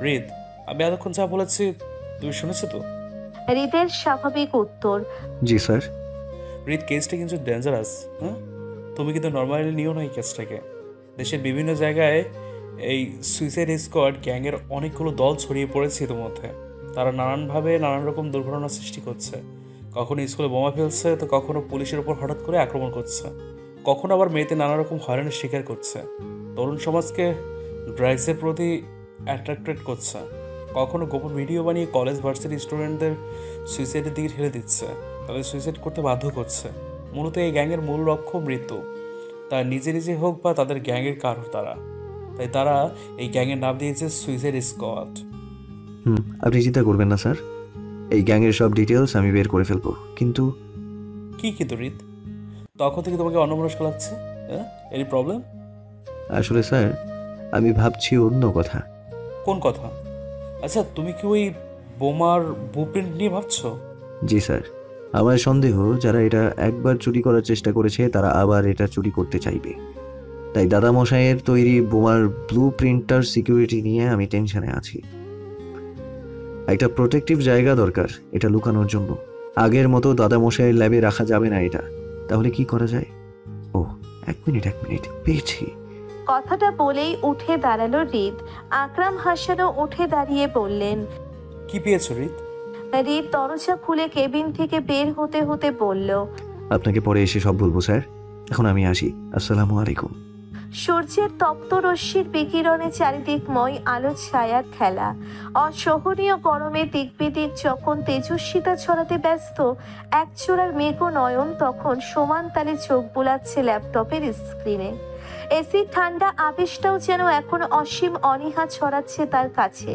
রিদ, আমি এতক্ষণ যা বলেছি তুমি শুনেছো তো? হৃদের স্বাভাবিক উত্তর। জি স্যার। রিদ, কেসটা কিন্তু ডেঞ্জারাস। হ্যাঁ, তুমি কিন্তু নর্মালি নিও না এই কেসটাকে। দেশের বিভিন্ন জায়গায় এই সুইসাইড স্কোয়াড গ্যাংয়ের অনেকগুলো দল ছড়িয়ে পড়েছে ইতিমধ্যে। তারা নানানভাবে নানান রকম দুর্ঘটনা সৃষ্টি করছে। কখনো স্কুলে বোমা ফেলছে, তো কখনো পুলিশের উপর হঠাৎ করে আক্রমণ করছে, কখনো আবার মেয়েতে নানা রকম হয়রানির শিকার করছে, তরুণ সমাজকে ড্রাগসের প্রতি অ্যাট্রাক্টেড করছে, কখনো গোপন ভিডিও বানিয়ে কলেজ ভার্সিটি স্টুডেন্টদের সুইসাইডের দিকে ঠেলে দিচ্ছে, তাদের সুইসাইড করতে বাধ্য করছে। মূলত এই গ্যাংয়ের মূল লক্ষ্য মৃত্যু, তা নিজে নিজে হোক বা তাদের গ্যাংয়ের কারো তারা। তাই তারা এই গ্যাংয়ের নাম দিয়েছে সুইসাইড স্কোয়াড। আপনি চিন্তা করবেন না স্যার, এই গ্যাংয়ের সব ডিটেলস আমি বের করে ফেলবো। কিন্তু কি কিন্তু রিত, তখন থেকে তোমাকে অন্যমনস্ক লাগছে? হ্যাঁ, এনি প্রবলেম? আসলে স্যার, আমি ভাবছি অন্য কথা। কোন কথা? আচ্ছা, তুমি কি ওই বোমার ব্লুপ্রিন্ট নিয়ে ভাবছো? জি স্যার, আমার সন্দেহ যারা এটা একবার চুরি করার চেষ্টা করেছে তারা আবার এটা চুরি করতে চাইবে। তাই দাদামশাইয়ের তৈরি বোমার ব্লু প্রিন্টার সিকিউরিটি নিয়ে আমি টেনশনে আছি। একটা প্রোটেক্টিভ জায়গা দরকার এটা লুকানোর জন্য। আগের মতো দাদামশাইয়ের ল্যাবে রাখা যাবে না এটা। তাহলে কি করা যায়? ও, এক মিনিট পেয়েছি। কথাটা বলেই উঠে দাঁড়ালো হৃদ। আকরাম হাসানও উঠে দাঁড়িয়ে বললেন। কি পেয়েছো রিত? হৃদ দরজা খুলে কেবিন থেকে বের হতে হতে বলল, আপনাকে পরে এসে সব বলবো স্যার, এখন আমি আসি। আসসালামু আলাইকুম। সূর্যের তপ্ত রশ্মির বিকিরণে চারিদিকময় আলো ছায়ার খেলা। অসহনীয় গরমে দিক বিদিক যখন তেজস্বিতা ছড়াতে ব্যস্ত একচোড়ার মেঘ নয়ন তখন সমান তালে চোখ বুলাচ্ছে ল্যাপটপের স্ক্রিনে। এসির ঠান্ডা আবেশটাও যেন এখন অসীম অনীহা ছড়াচ্ছে তার কাছে।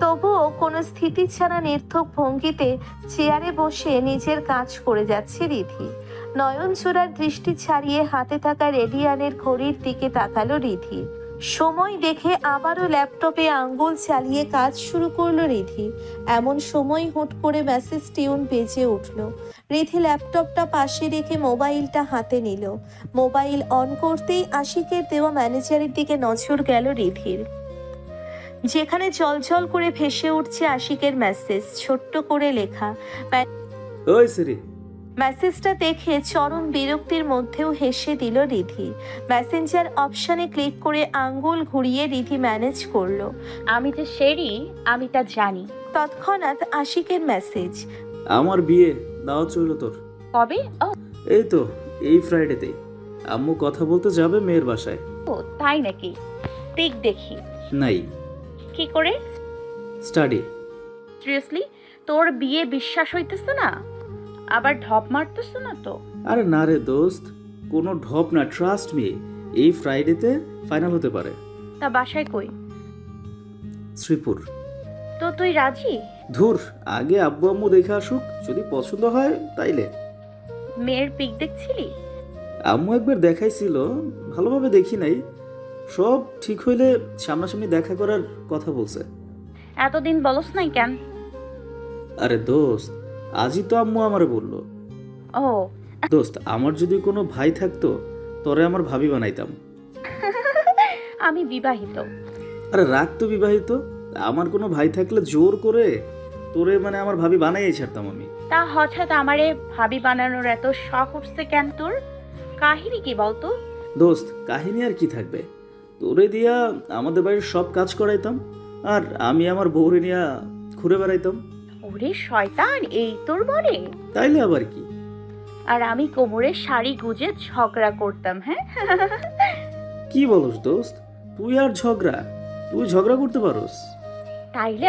তবুও কোনো স্থিতি ছাড়া নির্থক ভঙ্গিতে চেয়ারে বসে নিজের কাজ করে যাচ্ছে রিধি। নয়ন চোরার দৃষ্টি ছাড়িয়ে হাতে থাকা রেডিয়ানের ঘড়ির দিকে তাকালো রিধি। সময় দেখে আবারও ল্যাপটপে আঙ্গুল চালিয়ে কাজ শুরু করলো রিধি। এমন সময় হুট করে মেসেজ টিউন বেজে উঠল। রিধি ল্যাপটপটা পাশে রেখে মোবাইলটা হাতে নিল। মোবাইল অন করতেই আশিকের দেওয়া ম্যানেজারের দিকে নজর গেল রিধির, যেখানে জলজল করে ভেসে উঠছে আশিকের মেসেজ, ছোট্ট করে লেখা। ওই সিরি, মেসেজটা দেখে চরম বিরক্তির মধ্যেও হেসে দিল রিধি। মেসেঞ্জার অপশনে ক্লিক করে আঙ্গুল ঘুরিয়ে রিধি ম্যানেজ করলো। আমি যে শেরি, আমি তা জানি। তৎক্ষণাৎ আশিকের মেসেজ। আমার বিয়ে দাওয়াত চইল তোর। কবে? ও এই তো, এই ফ্রাইডেতেই। আম্মু কথা বলতে যাবে মেয়ের বাসায়। ও তাই নাকি? পিক দেখি। নাই। কি করে? স্টাডি। সিরিয়াসলি তোর বিয়ে বিশ্বাস হইতেছে না? আবার ঢপ মারতেছ না তো? আরে না রে দোস্ত, কোনো ঢপ না, ট্রাস্ট মি। এই ফ্রাইডেতে ফাইনাল হতে পারে। তা বাসায় কই? শ্রীপুর। তো তুই রাজি? ধুর, আগে আব্বু আম্মু দেখে আসুক, যদি পছন্দ হয় তাইলে। মেয়ের পিক দেখছিলি? আম্মু একবার দেখাইছিল, ভালোভাবে দেখি নাই। সব ঠিক হইলে সামনাসামনি দেখা করার কথা বলছে। এতদিন বলস নাই কেন? আরে দোস্ত, আজই তো আম্মু আমারে বললো। ও দোস্ত, আমার যদি কোনো ভাই থাকতো তোরে আমার ভাবি বানাইতাম। আমি বিবাহিত। আরে রাগ তো বিবাহিত, আমার কোনো ভাই থাকলে জোর করে তোরে মানে আমার ভাবি বানাইয়াই ছাড়তাম আমি। তা হঠাৎ আমারে ভাবি বানানোর এত শখ উঠছে কেন তোর? কাহিনী কি বলতো? দোস্ত, কাহিনী আর কি থাকবে, তোরে দিয়া আমাদের বাড়ির সব কাজ করাইতাম, আর আমি আমার বউরে নিয়া ঘুরে বেড়াইতাম। ওরে শয়তান, এই তোর বলে? তাইলে আবার কি? আর আমি কোমরে শাড়ি গুজে ঝগড়া করতাম। হ্যাঁ কি বলস দোস্ত, তুই আর ঝগড়া? তুই ঝগড়া করতে পারোস? তাইলে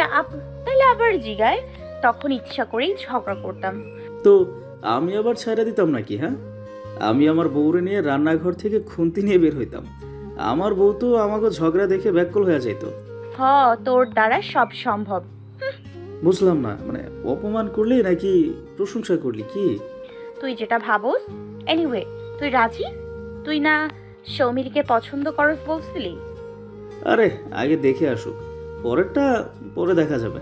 আবার জিগায়, তখন ইচ্ছা করেই ঝগড়া করতাম। তো আমি আবার ছাইড়া দিতাম নাকি? হ্যাঁ, আমি আমার বউরে নিয়ে রান্নাঘর থেকে খুন্তি নিয়ে বের হইতাম। আমার বউ তো আমাকে ঝগড়া দেখে ব্যাকুল হয়ে যাইত। তোর দ্বারা সব সম্ভব। বুঝলাম না, মানে অপমান করলি নাকি প্রশংসা করলি কি? তুই যেটা ভাবস। এনিওয়ে, তুই রাজি? তুই না সৌমিলিকে পছন্দ করস বলছিলি? আরে আগে দেখে আসুক, পরেরটা পরে দেখা যাবে।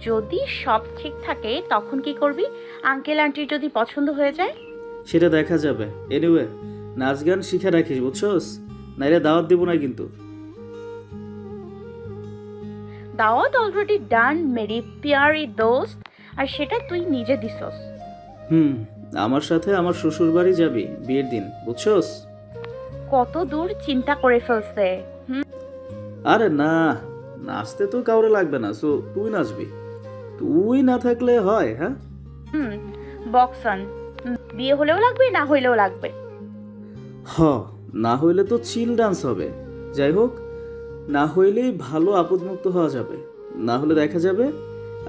যদি সব ঠিক থাকে তখন কি করবি? আঙ্কেল আন্টির যদি পছন্দ হয়ে যায়? সেটা দেখা যাবে। এনিওয়ে, নাচ গান শিখে রাখিস বুঝছস, নাইলে দাওয়াত দিব না কিন্তু। দাওয়াত অলরেডি ডান মেরি পিয়ারি দোস্ত, আর সেটা তুই নিজে দিছস। আমার সাথে আমার শ্বশুর বাড়ি যাবি বিয়ের দিন, বুঝছস? কত দূর চিন্তা করে ফেলছে। আরে না, নাচতে তো কাউরে লাগবে না, সো তুই নাচবি। তুই না থাকলে হয়? হ্যাঁ, বক্সন, বিয়ে হলেও লাগবে না হইলেও লাগবে। হ, না হইলে তো চিল ডান্স হবে। যাই হোক, না হইলেই ভালো আপদমুক্ত হওয়া যাবে, না হলে দেখা যাবে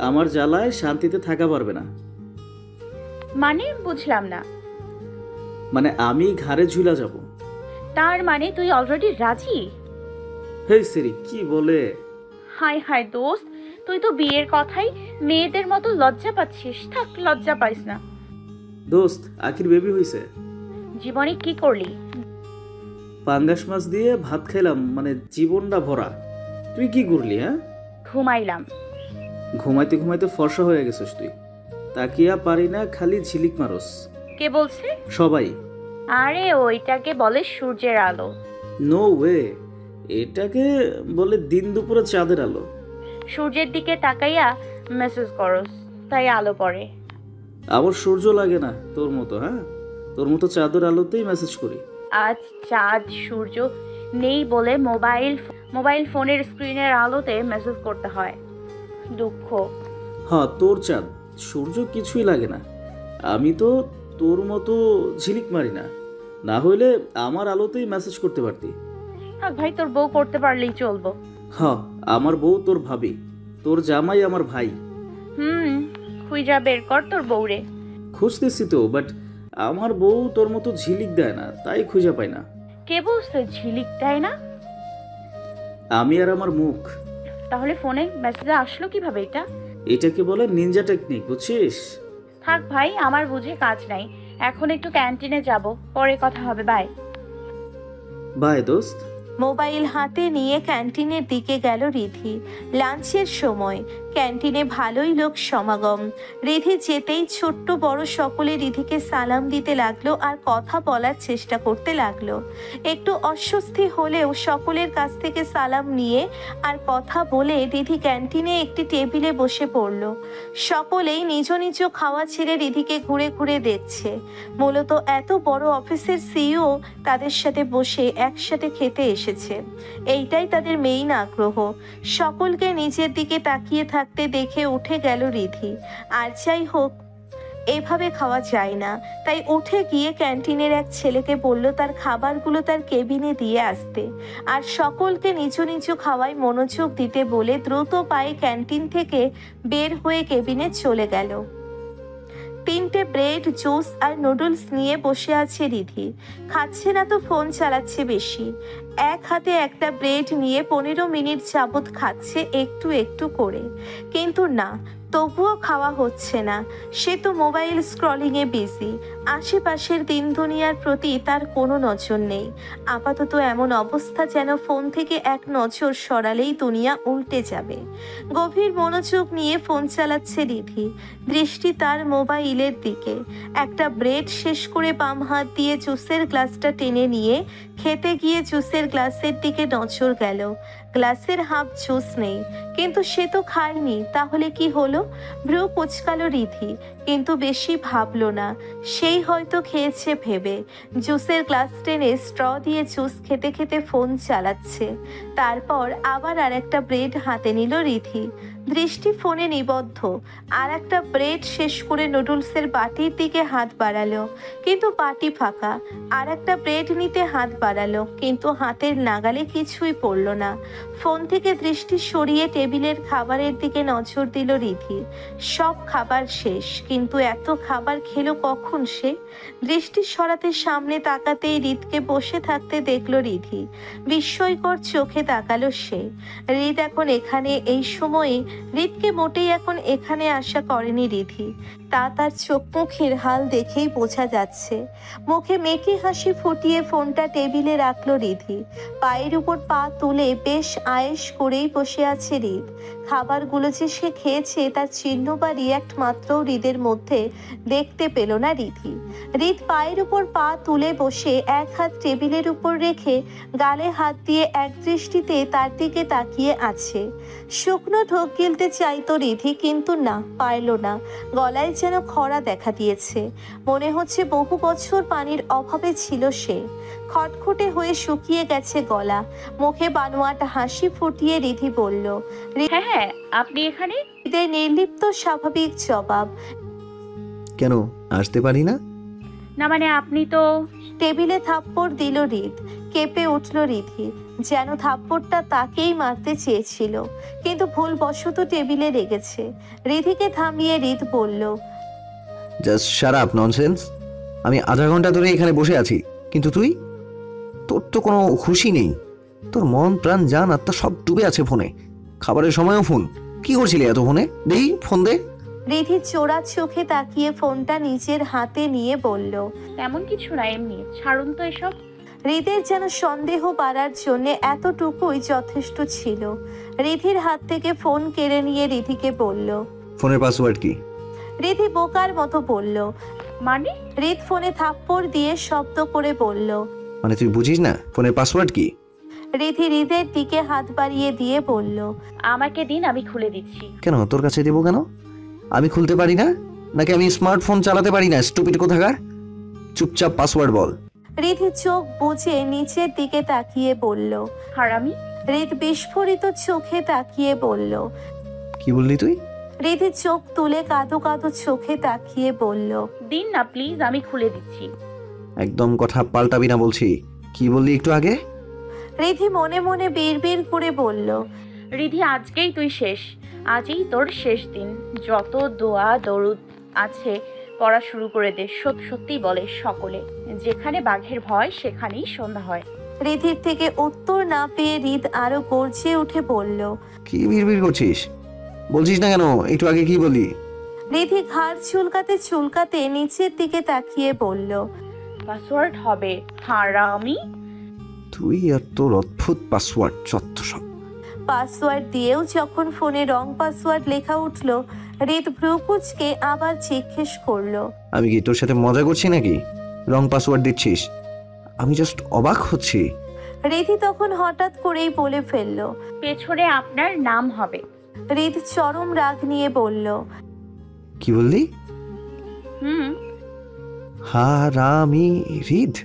আমার জ্বালায় শান্তিতে থাকা পারবে না। মানে বুঝলাম না। মানে আমি ঘাড়ে ঝুলা যাব। তার মানে তুই অলরেডি রাজি? হেই সেরি, কি বলে? হাই হাই দোস্ত, তুই তো বিয়ের কথাই মেয়েদের মতো লজ্জা পাচ্ছিস। থাক, লজ্জা পাইস না। দোস্ত, আখির বেবি হইছে। জীবনে কি করলি? পাঙ্গাস মাছ দিয়ে ভাত খাইলাম, মানে জীবনটা ভরা। তুই কি করলি? হ্যাঁ, ঘুমাইলাম। ঘুমাইতে ঘুমাইতে ফর্সা হয়ে গেছিস তুই। তাকিয়া পারি না, খালি ঝিলিক মারস। কে বলছে? সবাই। আরে ওইটাকে বলে সূর্যের আলো। নো ওয়ে, এটাকে বলে দিন দুপুরে চাঁদের আলো। সূর্যের দিকে তাকাইয়া মেসেজ করস, তাই আলো পড়ে। আবার সূর্য লাগে না তোর মতো। হ্যাঁ, তোর মতো চাঁদের আলোতেই মেসেজ করি। আজ চাঁদ সূর্য নেই বলে মোবাইল ফোনের স্ক্রিনের আলোতে মেসেজ করতে হয়। দুঃখ। হ্যাঁ, তোর চাঁদ সূর্য কিছুই লাগে না। আমি তো তোর মতো ঝিলিক মারি না, না হইলে আমার আলোতেই মেসেজ করতে পারতি। থাক ভাই, তোর বউ করতে পারলেই চলবো। হ্যাঁ, আমার বউ তোর ভাবি, তোর জামাই আমার ভাই। খুঁজা বের কর তোর বউরে। খুঁজতেছি তো, বাট আমার বউ তোর মতো ঝিলিক দেয় না, তাই খুঁজে পাই না। কে বলছে ঝিলিক দেয় না? আমি আর আমার মুখ। তাহলে ফোনে মেসেজ আসলো কিভাবে এটা? এটাকে বলে নিনজা টেকনিক, বুঝছিস? থাক ভাই, আমার বুঝে কাজ নাই। এখন একটু ক্যান্টিনে যাব, পরে কথা হবে। বাই। বাই দোস্ত। মোবাইল হাতে নিয়ে ক্যান্টিনের দিকে গেল রিধি। লাঞ্চের সময় ক্যান্টিনে ভালোই লোক সমাগম। রিধি যেতেই ছোট্ট বড় সকলে রিধিকে সালাম দিতে লাগলো আর কথা বলার চেষ্টা করতে লাগলো। একটু অস্বস্তি হলেও সকলের কাছ থেকে সালাম নিয়ে আর কথা বলে রিধি ক্যান্টিনে একটি টেবিলে বসে পড়ল। সকলেই নিজ নিজ খাওয়া ছেড়ে রিধিকে ঘুরে ঘুরে দেখছে। মূলত এত বড় অফিসের সিইও তাদের সাথে বসে একসাথে খেতে এসেছে, এইটাই তাদের মেইন আগ্রহ। সকলকে নিজের দিকে তাকিয়ে থাকতে দেখে উঠে গেল রিধি। আর যাই হোক, এভাবে খাওয়া যায় না, তাই উঠে গিয়ে ক্যান্টিনের এক ছেলেকে বলল তার খাবারগুলো তার কেবিনে দিয়ে আসতে, আর সকলকে নিজ নিজ খাওয়ায় মনোযোগ দিতে বলে দ্রুত পায়ে ক্যান্টিন থেকে বের হয়ে কেবিনে চলে গেল। 3টে ব্রেড, জুস আর নুডলস নিয়ে বসে আছে রিধি। খাচ্ছে না তো ফোন চালাচ্ছে বেশি। এক হাতে একটা ব্রেড নিয়ে 15 মিনিট যাবৎ খাচ্ছে একটু একটু করে, কিন্তু না, তবুও খাওয়া হচ্ছে না। সে তো মোবাইল স্ক্রলিংয়ে বিজি। আশেপাশের দিন দুনিয়ার প্রতি তার কোনো নজর নেই। আপাতত এমন অবস্থা যেন ফোন থেকে এক নজর সরালেই দুনিয়া উল্টে যাবে। গভীর মনোযোগ নিয়ে ফোন চালাচ্ছে রিধি, দৃষ্টি তার মোবাইলের দিকে। একটা ব্রেড শেষ করে বাম হাত দিয়ে জুসের গ্লাসটা টেনে নিয়ে খেতে গিয়ে জুসের গ্লাসের দিকে নজর গেল। গ্লাসের হাফ জুস নেই, কিন্তু সে তো খায়নি, তাহলে কি হলো? ভ্রু কুচকালো রিধি, কিন্তু বেশি ভাবলো না। সেই হয়তো খেয়েছে ভেবে জুসের গ্লাস টেনে স্ট্র দিয়ে জুস খেতে খেতে ফোন চালাচ্ছে। তারপর আবার আরেকটা ব্রেড হাতে নিল রিধি, দৃষ্টি ফোনে নিবদ্ধ। আর একটা ব্রেড শেষ করে নুডলসের বাটির দিকে হাত বাড়ালো, কিন্তু বাটি ফাঁকা। আর একটা ব্রেড নিতে হাত বাড়ালো, কিন্তু হাতের নাগালে কিছুই পড়ল না। ফোন থেকে দৃষ্টি সরিয়ে টেবিলের খাবারের দিকে নজর দিল রিধি। সব খাবার শেষ, কিন্তু এত খাবার খেলো কখন সে? দৃষ্টি সরাতে সামনে তাকাতেই হৃদকে বসে থাকতে দেখলো রিধি। বিস্ময়কর চোখে তাকালো সে। হৃদ এখন এখানে, এই সময়ে হৃদকে মোটেই এখন এখানে আশা করেনি রিধি। তা তার চোখ মুখের হাল দেখেই বোঝা যাচ্ছে। মুখে মেকি হাসি ফুটিয়ে ফোনটা টেবিলে রাখলো রিধি। পায়ের উপর পা তুলে বেশ আয়েশ করেই বসে আছে হৃদ। খাবারগুলো যে সে খেয়েছে তার চিহ্ন বা রিয়াক্ট মাত্রও হৃদের মধ্যে দেখতে পেল না রিধি। হৃদ পায়ের উপর পা তুলে বসে এক হাত টেবিলের উপর রেখে গালে হাত দিয়ে এক দৃষ্টিতে তার দিকে তাকিয়ে আছে। শুকনো ঢোক গিলতে চাইতো রিধি, কিন্তু না, পারল না। গলায় যেন খরা দেখা দিয়েছে। মনে হচ্ছে বহু বছর পানির অভাবে ছিল সে। খটখটে হয়ে শুকিয়ে গেছে গলা। মুখে বানোয়াটা হাসি ফুটিয়ে রিধি বলল, হ্যাঁ হ্যাঁ, আপনি এখানে? হৃদের নির্লিপ্ত স্বাভাবিক জবাব। কেন আসতে পারি না? না মানে আপনি তো। টেবিলে থাপ্পড় দিল হৃদ। কেঁপে উঠল রিধি, যেন থাপ্পড়টা তাকেই মারতে চেয়েছিল, কিন্তু ভুলবশত টেবিলে লেগেছে। রিধিকে থামিয়ে হৃদ বলল, জাস্ট শাট আপ ননসেন্স। আমি আধা ঘন্টা ধরে এখানে বসে আছি, কিন্তু তুই, তোর তো কোনো খুশি নেই। তোর মন প্রাণ জান আত্মা সব ডুবে আছে ফোনে। খাবারের সময়ও ফোন। কি করছিলি এত ফোনে? দেই ফোন দে। রিধি চোরা চোখে তাকিয়ে ফোনটা নিজের হাতে নিয়ে বলল, তেমন কিছু না, এমনি। ছাড়ুন তো এসব। হৃদের যেন সন্দেহ বাড়ার জন্য এতটুকুই যথেষ্ট ছিল। রিধির হাত থেকে ফোন কেড়ে নিয়ে রিধিকে বলল, ফোনের পাসওয়ার্ড কি? রিধি বোকার মতো বলল। মানে? হৃদ ফোনে থাপ্পড় দিয়ে শব্দ করে বলল, মানে তুই বুঝিস না ফোনের পাসওয়ার্ড কি? রিধি হৃদের দিকে হাত বাড়িয়ে দিয়ে বলল, আমাকে দিন, আমি খুলে দিচ্ছি। কেন তোর কাছে দেবো কেন? আমি খুলতে পারি না নাকি আমি স্মার্টফোন চালাতে পারি না? স্টুপিড কোথাকার! চুপচাপ পাসওয়ার্ড বল। রিধি চোখ বুজে নিচের দিকে তাকিয়ে বলল। হারামি। হৃদ বিস্ফোরিত চোখে তাকিয়ে বলল। কি বললি তুই? রিধি চোখ তুলে কাঁদো কাঁদো চোখে তাকিয়ে বলল, দিন না প্লিজ, আমি খুলে দিচ্ছি। একদম কথা পাল্টাবি না বলছি। কি বললি একটু আগে? রিধি মনে মনে বিড়বিড় করে বলল, রিধি, আজকেই তুই শেষ। আজই তোর শেষ দিন। যত দোয়া দরুদ আছে পড়া শুরু করে দে। সত্যি বলে সকলে, যেখানে বাঘের ভয় সেখানেই সন্ধ্যা হয়। রিধির থেকে উত্তর না পেয়ে হৃদ আরো গর্জে উঠে বলল, কি বিড়বিড় করছিস? বলছিস না কেন? একটু আগে কি বলি? রিধি ঘাড় চুলকাতে চুলকাতে নিচের দিকে তাকিয়ে বলল, পাসওয়ার্ড হবে। হারামি। তুই আর তোর অদ্ভুত পাসওয়ার্ড, চত্ব সব। পাসওয়ার্ড দিয়েও যখন ফোনে রং পাসওয়ার্ড লেখা উঠল, হৃদ ভ্রুকুচকে আবার জিজ্ঞেস করলো, আমি কি তোর সাথে মজা করছি নাকি? রং পাসওয়ার্ড দিচ্ছিস? আমি জাস্ট অবাক হচ্ছি। রিধি তখন হঠাৎ করেই বলে ফেলল, পেছনে আপনার নাম হবে। হৃদ চরম রাগ নিয়ে বলল, কি বললি? হুম। হারামি হৃদ।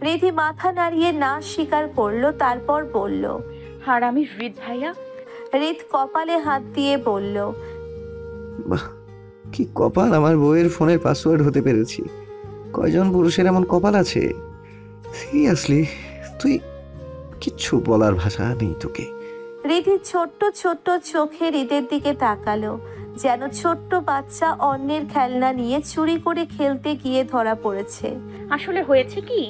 রিধি মাথা নাড়িয়ে না স্বীকার করলো, তারপর বলল, হারামি হৃদ ভাইয়া। হৃদ কপালে হাত দিয়ে বলল, বাহ, কি কপাল আমার বউয়ের ফোনের পাসওয়ার্ড হতে পেরেছি। কয়জন পুরুষের এমন কপাল আছে? সিরিয়াসলি তুই, কিচ্ছু বলার ভাষা নেই তোকে। রিধি ছোট্ট ছোট্ট চোখে হৃদের দিকে তাকালো, যেন ছোট্ট বাচ্চা অন্যের খেলনা নিয়ে চুরি করে খেলতে গিয়ে ধরা পড়েছে। আসলে হয়েছে কি,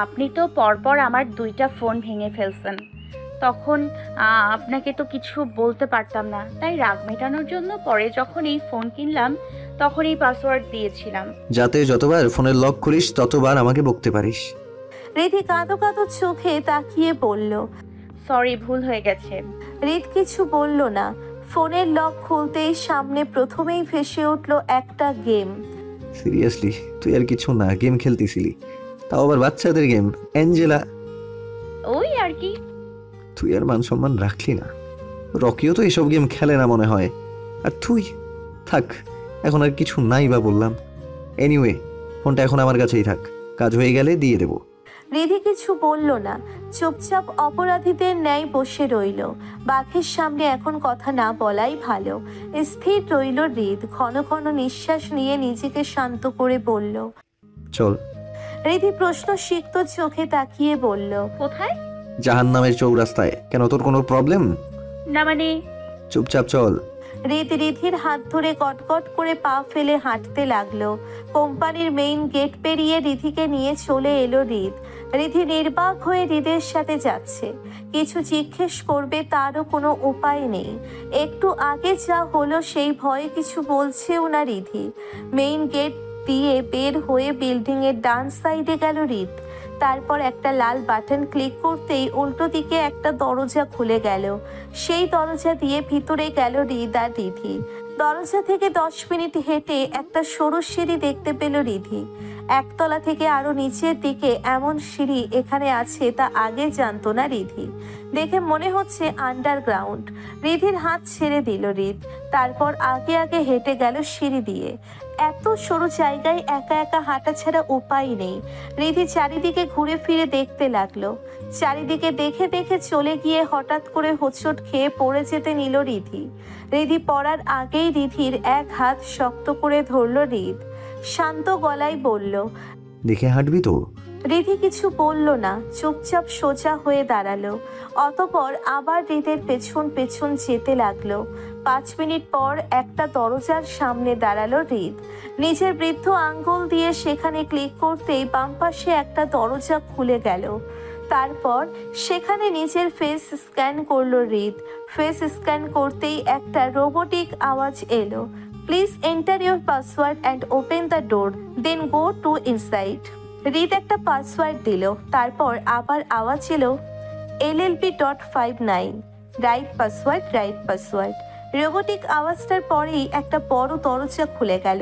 আপনি তো পরপর আমার 2টা ফোন ভেঙে ফেলছেন। তখন আপনাকে তো কিছু বলতে পারতাম না, তাই রাগ মেটানোর জন্য পরে যখন এই ফোন কিনলাম তখন এই পাসওয়ার্ড দিয়েছিলাম। যাতে যতবার ফোনের লক করিস ততবার আমাকে বকতে পারিস। রিধি কাঁদো কাঁদো চোখে তাকিয়ে বলল, সরি, ভুল হয়ে গেছে। হৃদ কিছু বলল না। ফোনের লক খুলতেই সামনে প্রথমেই ভেসে উঠল একটা গেম। সিরিয়াসলি তুই আর কিছু না, গেম খেলতেছিলি, তাও আবার বাচ্চাদের গেম। অ্যাঞ্জেলা, ওই আর কি। তুই আর মান সম্মান রাখলি না। রকিও তো এসব গেম খেলে না মনে হয়। আর তুই, থাক, এখন আর কিছু নাই বা বললাম। এনিওয়ে, ফোনটা এখন আমার কাছেই থাক, কাজ হয়ে গেলে দিয়ে দেবো। রিধি কিছু বলল না, চুপচাপ অপরাধীদের ন্যায় বসে রইল। বাঘের সামনে এখন কথা না বলাই ভালো। স্থির রইল হৃদ, ঘন ঘন নিঃশ্বাস নিয়ে নিজেকে শান্ত করে বলল, চল। রিধি প্রশ্ন সিক্ত চোখে তাকিয়ে বলল, কোথায়? জাহান্নামের চৌরাস্তায়। কেন, তোর কোনো প্রবলেম? না মানে। চুপচাপ চল। রিধির হাত ধরে কটকট করে পা ফেলে হাঁটতে লাগলো। কোম্পানির মেইন গেট পেরিয়ে রিধিকে নিয়ে চলে এলো হৃদ। রিধি নির্বাক হয়ে হৃদের সাথে যাচ্ছে। কিছু জিজ্ঞেস করবে তারও কোনো উপায় নেই। একটু আগে যা হলো সেই ভয়ে কিছু বলছেও না রিধি। মেইন গেট দিয়ে বের হয়ে বিল্ডিং এর ডান সাইডে গেল হৃদ। তারপর একটা লাল বাটন ক্লিক করতেই উল্টো দিকে একটা দরজা খুলে গেল। সেই দরজা দিয়ে ভিতরে গেল হৃদ আর রিধি। দরজা থেকে 10 মিনিট হেঁটে একটা সরু সিঁড়ি দেখতে পেল রিধি। একতলা থেকে আরো নিচের দিকে এমন সিঁড়ি এখানে আছে তা আগে জানতো না রিধি। দেখে মনে হচ্ছে আন্ডারগ্রাউন্ড। রিধির হাত ছেড়ে দিল হৃদ। তারপর আগে আগে হেঁটে গেল সিঁড়ি দিয়ে। এত সরু জায়গায় একা একা হাঁটা ছাড়া উপায় নেই। রিধি চারিদিকে ঘুরে ফিরে দেখতে লাগলো। চারিদিকে দেখে দেখে চলে গিয়ে হঠাৎ করে হোঁচট খেয়ে পড়ে যেতে নিল রিধি। রিধি পড়ার আগেই রিধির এক হাত শক্ত করে ধরল হৃদ। শান্ত গলায় বলল, দেখে হাঁটবি তো? রিধি কিছু বলল না, চুপচাপ সোজা হয়ে দাঁড়ালো। অতপর আবার হৃদের পেছন পেছন যেতে লাগলো। 5 মিনিট পর একটা দরজার সামনে দাঁড়ালো হৃদ। নিজের বৃদ্ধ আঙ্গুল দিয়ে সেখানে ক্লিক করতেই বাম পাশে একটা দরজা খুলে গেল। তারপর সেখানে নিজের ফেস স্ক্যান করলো হৃদ। ফেস স্ক্যান করতেই একটা রোবোটিক আওয়াজ এলো, please enter your password and open the door, then go to inside. Hrid একটা পাসওয়ার্ড দিল। তারপর আবার আওয়াজ এলো, LLB.59, right password, right password. Robotic আওয়াজটার পরেই একটা বড় দরজা খুলে গেল।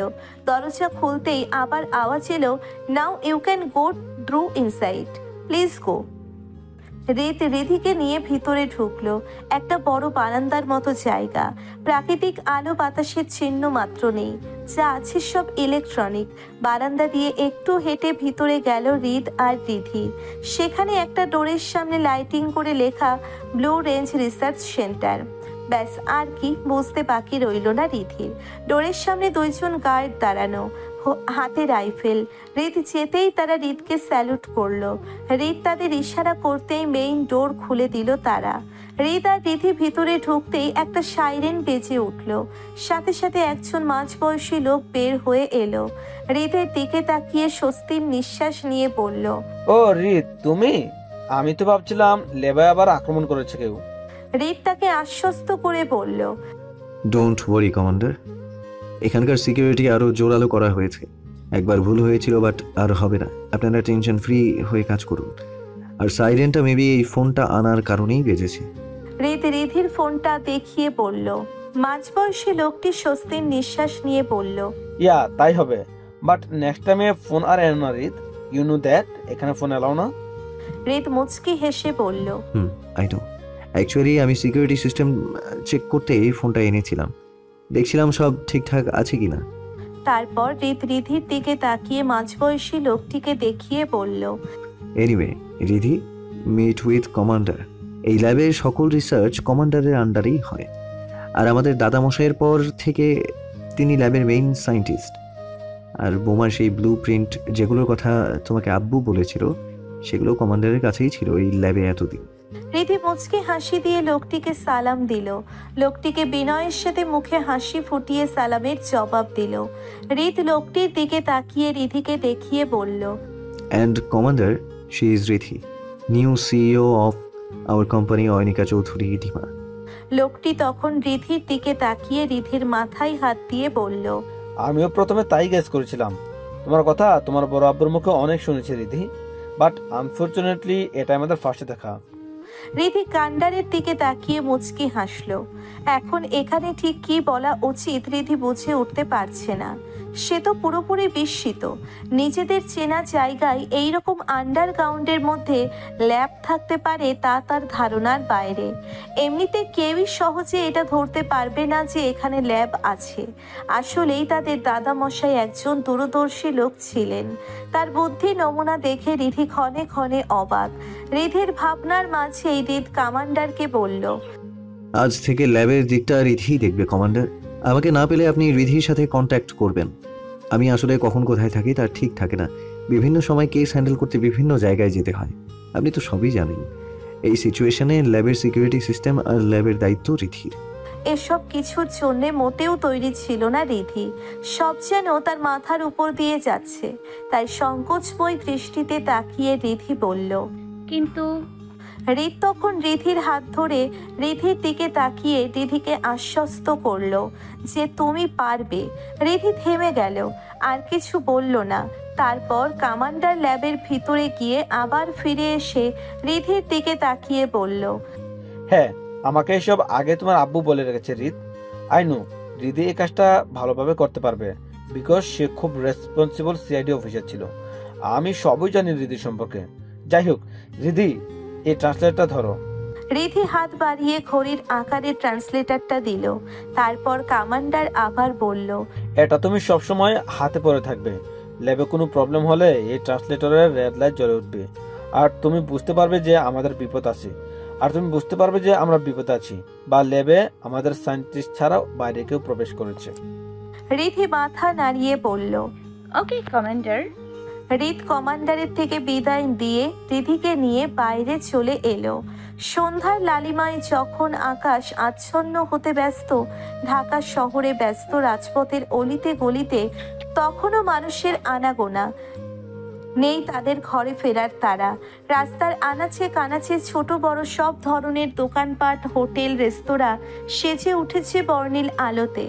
দরজা খুলতেই আবার আওয়াজ এলো, now you can go through inside, please go. রিধিকে নিয়ে ভিতরে ঢুকলো। একটা বড় বারান্দার মতো জায়গা। প্রাকৃতিক আলো বাতাসের চিহ্ন মাত্র নেই, যা আছে সব ইলেকট্রনিক। বারান্দা দিয়ে একটু হেঁটে ভিতরে গেল হৃদ আর রিধি। সেখানে একটা ডোরের সামনে লাইটিং করে লেখা ব্লু রেঞ্জ রিসার্চ সেন্টার। ব্যাস, আর কি বুঝতে বাকি রইল না রিধির। ডোরের সামনে 2 জন গার্ড দাঁড়ানো, হাতে রাইফেল। হৃদ যেতেই তারা হৃদকে স্যালুট করলো। হৃদ তাদের ইশারা করতেই মেইন ডোর খুলে দিল তারা। হৃদ আর রিধি ভিতরে ঢুকতেই একটা সাইরেন বেজে উঠল। সাথে সাথে একজন মাঝবয়সী লোক বের হয়ে এলো। হৃদের দিকে তাকিয়ে স্বস্তির নিঃশ্বাস নিয়ে বলল, ও হৃদ, তুমি? আমি তো ভাবছিলাম লেবায় আবার আক্রমণ করেছে কেউ। হৃদ তাকে আশ্বস্ত করে বলল, ডোন্ট ওয়ারি কমান্ডার, এখানকার সিকিউরিটি আরও জোরালো করা হয়েছে। একবার ভুল হয়েছিল, বাট আর হবে না। আপনারা টেনশন ফ্রি হয়ে কাজ করুন। আর সাইরেনটা মেবি এই ফোনটা আনার কারণেই বেজেছে। রিধির ফোনটা দেখিয়ে বলল। মাঝবয়সী লোকটি স্বস্তির নিঃশ্বাস নিয়ে বলল, ইয়া, তাই হবে, বাট নেক্সট টাইমে ফোন আর এনো না হৃদ। ইউ নো দ্যাট এখানে ফোন এলাও না। হৃদ মুচকি হেসে বলল, আই নো। অ্যাকচুয়ালি আমি সিকিউরিটি সিস্টেম চেক করতে এই ফোনটা এনেছিলাম, দেখছিলাম সব ঠিকঠাক আছে কিনা। তারপর রিধির দিকে তাকিয়ে মাঝবয়সী লোকটিকে দেখিয়ে বলল, anyway Ridhi, meet with commander. এই ল্যাবের সকল রিসার্চ কমান্ডারের আন্ডারেই হয়। আর আমাদের দাদামশাইয়ের পর থেকে তিনি ল্যাবের মেইন সায়েন্টিস্ট। আর বোমার সেই ব্লু প্রিন্ট যেগুলোর কথা তোমাকে আব্বু বলেছিল, সেগুলো কমান্ডারের কাছেই ছিল এই ল্যাবে এতদিন। রিধি মুচকি হাসি দিয়ে লোকটিকে সালাম দিল। লোকটিকে বিনয়ের সাথে মুখে হাসি ফুটিয়ে সালামের জবাব দিল। হৃদ লোকটির দিকে তাকিয়ে রিধিকে দেখিয়ে বলল, and commander, she is Ridhi, new CEO of our company, Ayonika Chowdhury ডিমা। লোকটি তখন রিধির দিকে তাকিয়ে রিধির মাথায় হাত দিয়ে বলল, আমিও প্রথমে তাই গেস করেছিলাম। তোমার কথা তোমার বড় আব্বুর মুখে অনেক শুনেছি রিধি, বাট আনফরচুনেটলি এটা আমাদের ফার্স্টে দেখা। রিধি কান্ডারের দিকে তাকিয়ে মুচকি হাসলো। এখন এখানে ঠিক কি বলা উচিত রিধি বুঝে উঠতে পারছে না। সে তো পুরোপুরি বিস্মিত। নিজেদের চেনা জায়গায় এইরকম আন্ডারগ্রাউন্ডের মধ্যে ল্যাব থাকতে পারে তা তার ধারণার বাইরে। এমনিতে কেউই সহজে এটা ধরতে পারবে না যে এখানে ল্যাব আছে। আসলেই তাদের দাদামশাই একজন দূরদর্শী লোক ছিলেন। তার বুদ্ধি নমুনা দেখে রিধি ক্ষণে ক্ষণে অবাক। রিধির ভাবনার মাঝেই হৃদ কমান্ডারকে বলল, আজ থেকে ল্যাবের দিকটা রিধি দেখবে কমান্ডার। আমাকে না পেলে আপনি রিধির সাথে কন্ট্যাক্ট করবেন। আমি আসলে কখন কোথায় থাকি তার ঠিক থাকে না। বিভিন্ন সময় কেস হ্যান্ডেল করতে বিভিন্ন জায়গায় যেতে হয়, আপনি তো সবই জানেন। এই সিচুয়েশনে ল্যাবের সিকিউরিটি সিস্টেম আর ল্যাবের দায়িত্ব রিধির। এসব কিছুর জন্যে মোটেও তৈরি ছিল না রিধি। সব যেন তার মাথার উপর দিয়ে যাচ্ছে, তাই সংকোচময় দৃষ্টিতে তাকিয়ে রিধি বলল। কিন্তু রিত তখন রিধির হাত ধরে রিধির দিকে তাকিয়ে রিধিকে আশ্বস্ত করলো যে তুমি পারবে। রিধি থেমে গেল, আর কিছু বলল না। তারপর কমান্ডার ল্যাবের ভিতরে গিয়ে আবার ফিরে এসে রিধির দিকে তাকিয়ে বলল, হ্যাঁ, আমাকে এসব আগে তোমার আব্বু বলে রেখেছে রিত। আই নো রিদি এই কাজটা ভালোভাবে করতে পারবে, বিকজ সে খুব রেসপন্সিবল সিআইডি অফিসার ছিল। আমি সবই জানি রিদি সম্পর্কে। যাই হোক রিদি, এই ট্রান্সলেটরটা ধরো। রিধি হাত বাড়িয়ে ঘড়ির আকারের ট্রান্সলেটরটা দিল। তারপর কমান্ডার আবার বলল, এটা তুমি সবসময় হাতে পরে থাকবে। ল্যাবে কোনো প্রবলেম হলে এই ট্রান্সলেটরের রেড লাইট জ্বলে উঠবে, আর তুমি বুঝতে পারবে যে আমাদের বিপদ আছে। আর তুমি বুঝতে পারবে যে আমরা বিপদে আছি, বা ল্যাবে আমাদের সায়েন্টিস্ট ছাড়াও বাইরে কেউ প্রবেশ করেছে। রিধি মাথা নাড়িয়ে বলল, ওকে কমান্ডার। রিত কমান্ডারের থেকে বিদায় দিয়ে রিধিকে নিয়ে বাইরে চলে এলো। সন্ধ্যার লালিমায় যখন আকাশ আচ্ছন্ন হতে ব্যস্ত, ঢাকা শহরে ব্যস্ত রাজপথের অলিতে গলিতে তখনও মানুষের আনাগোনা, নেই তাদের ঘরে ফেরার তারা। রাস্তার আনাচে কানাচে ছোট বড় সব ধরনের দোকানপাট, হোটেল, রেস্তোরাঁ সেজে উঠেছে বর্ণিল আলোতে।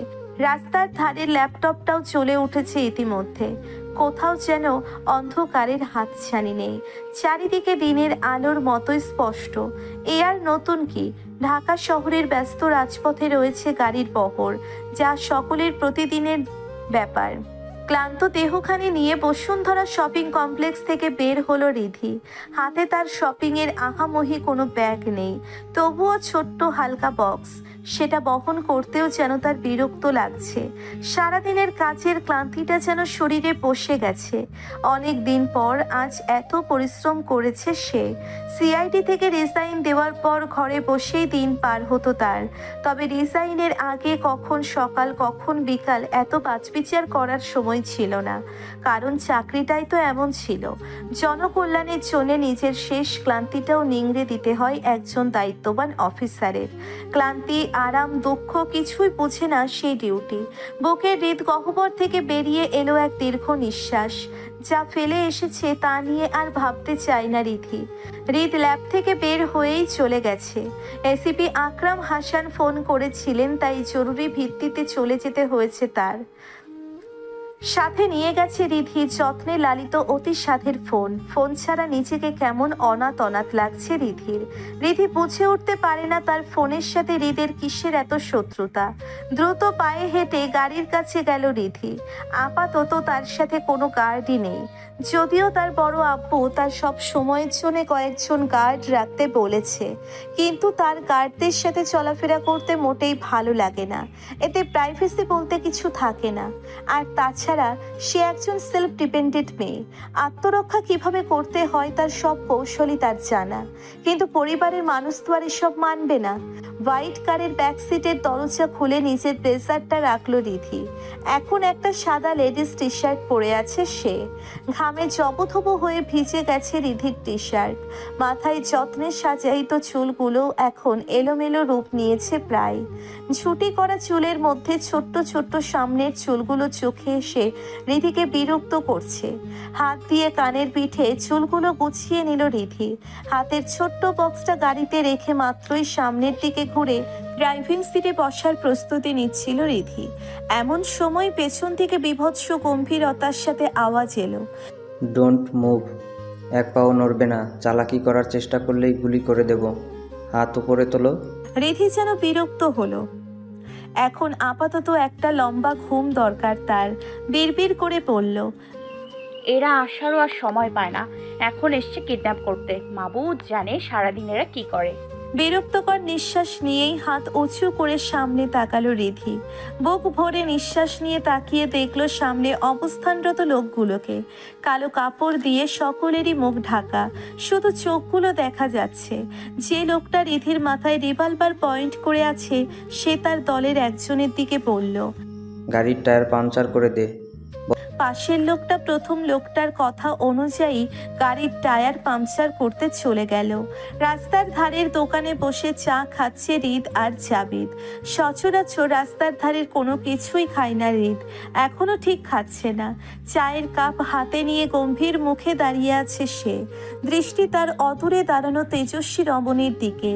রাস্তার ধারের ল্যাপটপটাও চলে উঠেছে ইতিমধ্যে। কোথাও যেন অন্ধকারের হাতছানি নেই, চারিদিকে দিনের আলোর মতোই স্পষ্ট। এ আর নতুন কি, ঢাকা শহরের ব্যস্ত রাজপথে রয়েছে গাড়ির বহর, যা সকলের প্রতিদিনের ব্যাপার। ক্লান্ত দেহখানি নিয়ে বসুন্ধরা শপিং কমপ্লেক্স থেকে বের হলো রিধি। হাতে তার শপিংয়ের আহামহি কোনো ব্যাগ নেই, তবুও ছোট্ট হালকা বক্স, সেটা বহন করতেও যেন তার বিরক্ত লাগছে। সারাদিনের কাজের ক্লান্তিটা যেন শরীরে বসে গেছে। অনেক দিন পর আজ এত পরিশ্রম করেছে সে। সিআইডি থেকে রিজাইন দেওয়ার পর ঘরে বসেই দিন পার হতো তার। তবে রিজাইনের আগে কখন সকাল কখন বিকাল এত বাছবিচার করার সময় ছিল না, কারণ চাকরিটাই তো এমন ছিল। জনকল্যাণের জন্য নিজের শেষ ক্লান্তিটাও নিংড়ে দিতে হয় একজন দায়িত্ববান অফিসারের। ক্লান্তি, আরাম, দুঃখ কিছুই বুঝে না সেই ডিউটি। বুকের হৃদগহ্বর থেকে বেরিয়ে এলো এক দীর্ঘ নিঃশ্বাস। যা ফেলে এসেছে তা নিয়ে আর ভাবতে চায় না রিধি। রিদ ল্যাব থেকে বের হয়েই চলে গেছে। এসিপি আকরাম হাসান ফোন করেছিলেন, তাই জরুরি ভিত্তিতে চলে যেতে হয়েছে তার। সাথে নিয়ে গেছে রিধি যত্নে লালিত অতি সাধের ফোন। ফোন ছাড়া নিজেকে কেমন অনাথ অনাথ লাগছে রিধির। রিধি বুঝে উঠতে পারে না তার ফোনের সাথে হৃদের কিসের এত শত্রুতা। দ্রুত পায়ে হেঁটে গাড়ির কাছে গেল রিধি। আপাতত তার সাথে কোনো গার্ডই নেই, যদিও তার বড় আব্বু তার সব সময়ের জন্য কয়েকজন গার্ড রাখতে বলেছে, কিন্তু তার গার্ডদের সাথে চলাফেরা করতে মোটেই ভালো লাগে না। এতে প্রাইভেসি বলতে কিছু থাকে না। আর তাছাড়া সে একজন সেলফ ডিপেন্ডেন্ট মেয়ে। আত্মরক্ষা কিভাবে করতে হয় তার সব কৌশলই তার জানা, কিন্তু পরিবারের মানুষ তো আর এসব মানবে না। হোয়াইট কারের ব্যাক সিটের দরজা খুলে নিজের ব্লেজারটা রাখলো রিধি। এখন একটা সাদা লেডিস টি শার্ট পরে আছে সে। ঘামে জবথবো হয়ে ভিজে গেছে রিধির টি শার্ট। মাথায় যত্নে সাজাইত চুলগুলো এখন এলোমেলো রূপ নিয়েছে প্রায়। ঝুটি করা চুলের মধ্যে ছোট্ট ছোট্ট সামনের চুলগুলো চোখে এসে রিধিকে বিরক্ত করছে। হাত দিয়ে কানের পিঠে চুলগুলো গুছিয়ে নিল রিধি। হাতের ছোট্ট বক্সটা গাড়িতে রেখে মাত্রই সামনের দিকে ঘুরে ড্রাইভিং সিটে বসার প্রস্তুতি নিচ্ছিল রিধি। এমন সময় পেছন থেকে বীভৎস গম্ভীরতার সাথে আওয়াজ এলো, ডোন্ট মুভ। এক পাও নড়বে না, চালাকি করার চেষ্টা করলেই গুলি করে দেব। হাত উপরে তোলো। রিধি যেন বিরক্ত হলো। এখন আপাতত একটা লম্বা ঘুম দরকার তার। বিড়বিড় করে বলল, এরা আসারও আর সময় পায় না, এখন এসছে কিডন্যাপ করতে। মাবুদ জানে সারাদিন এরা কি করে। বিরক্তকর নিঃশ্বাস নিয়েই হাত উঁচু করে সামনে তাকালো রিধি। বুক ভরে নিঃশ্বাস নিয়ে তাকিয়ে দেখলো সামনে অবস্থানরত লোকগুলোকে। কালো কাপড় দিয়ে সকলেরই মুখ ঢাকা, শুধু চোখগুলো দেখা যাচ্ছে। যে লোকটা রিধির মাথায় রিভলভার পয়েন্ট করে আছে সে তার দলের একজনের দিকে বলল, গাড়ির টায়ার পাংচার করে দে। পাশের লোকটা প্রথম লোকটার কথা অনুযায়ী গাড়ির টায়ার পাংচার করতে চলে গেল। রাস্তার ধারের দোকানে বসে চা খাচ্ছে হৃদ আর জাবিদ। সচরাচর রাস্তার ধারের কোনো কিছুই খায় না হৃদ, এখনো ঠিক খাচ্ছে না। চায়ের কাপ হাতে নিয়ে গম্ভীর মুখে দাঁড়িয়ে আছে সে, দৃষ্টি তার অদূরে দাঁড়ানো তেজস্বী রমণীর দিকে।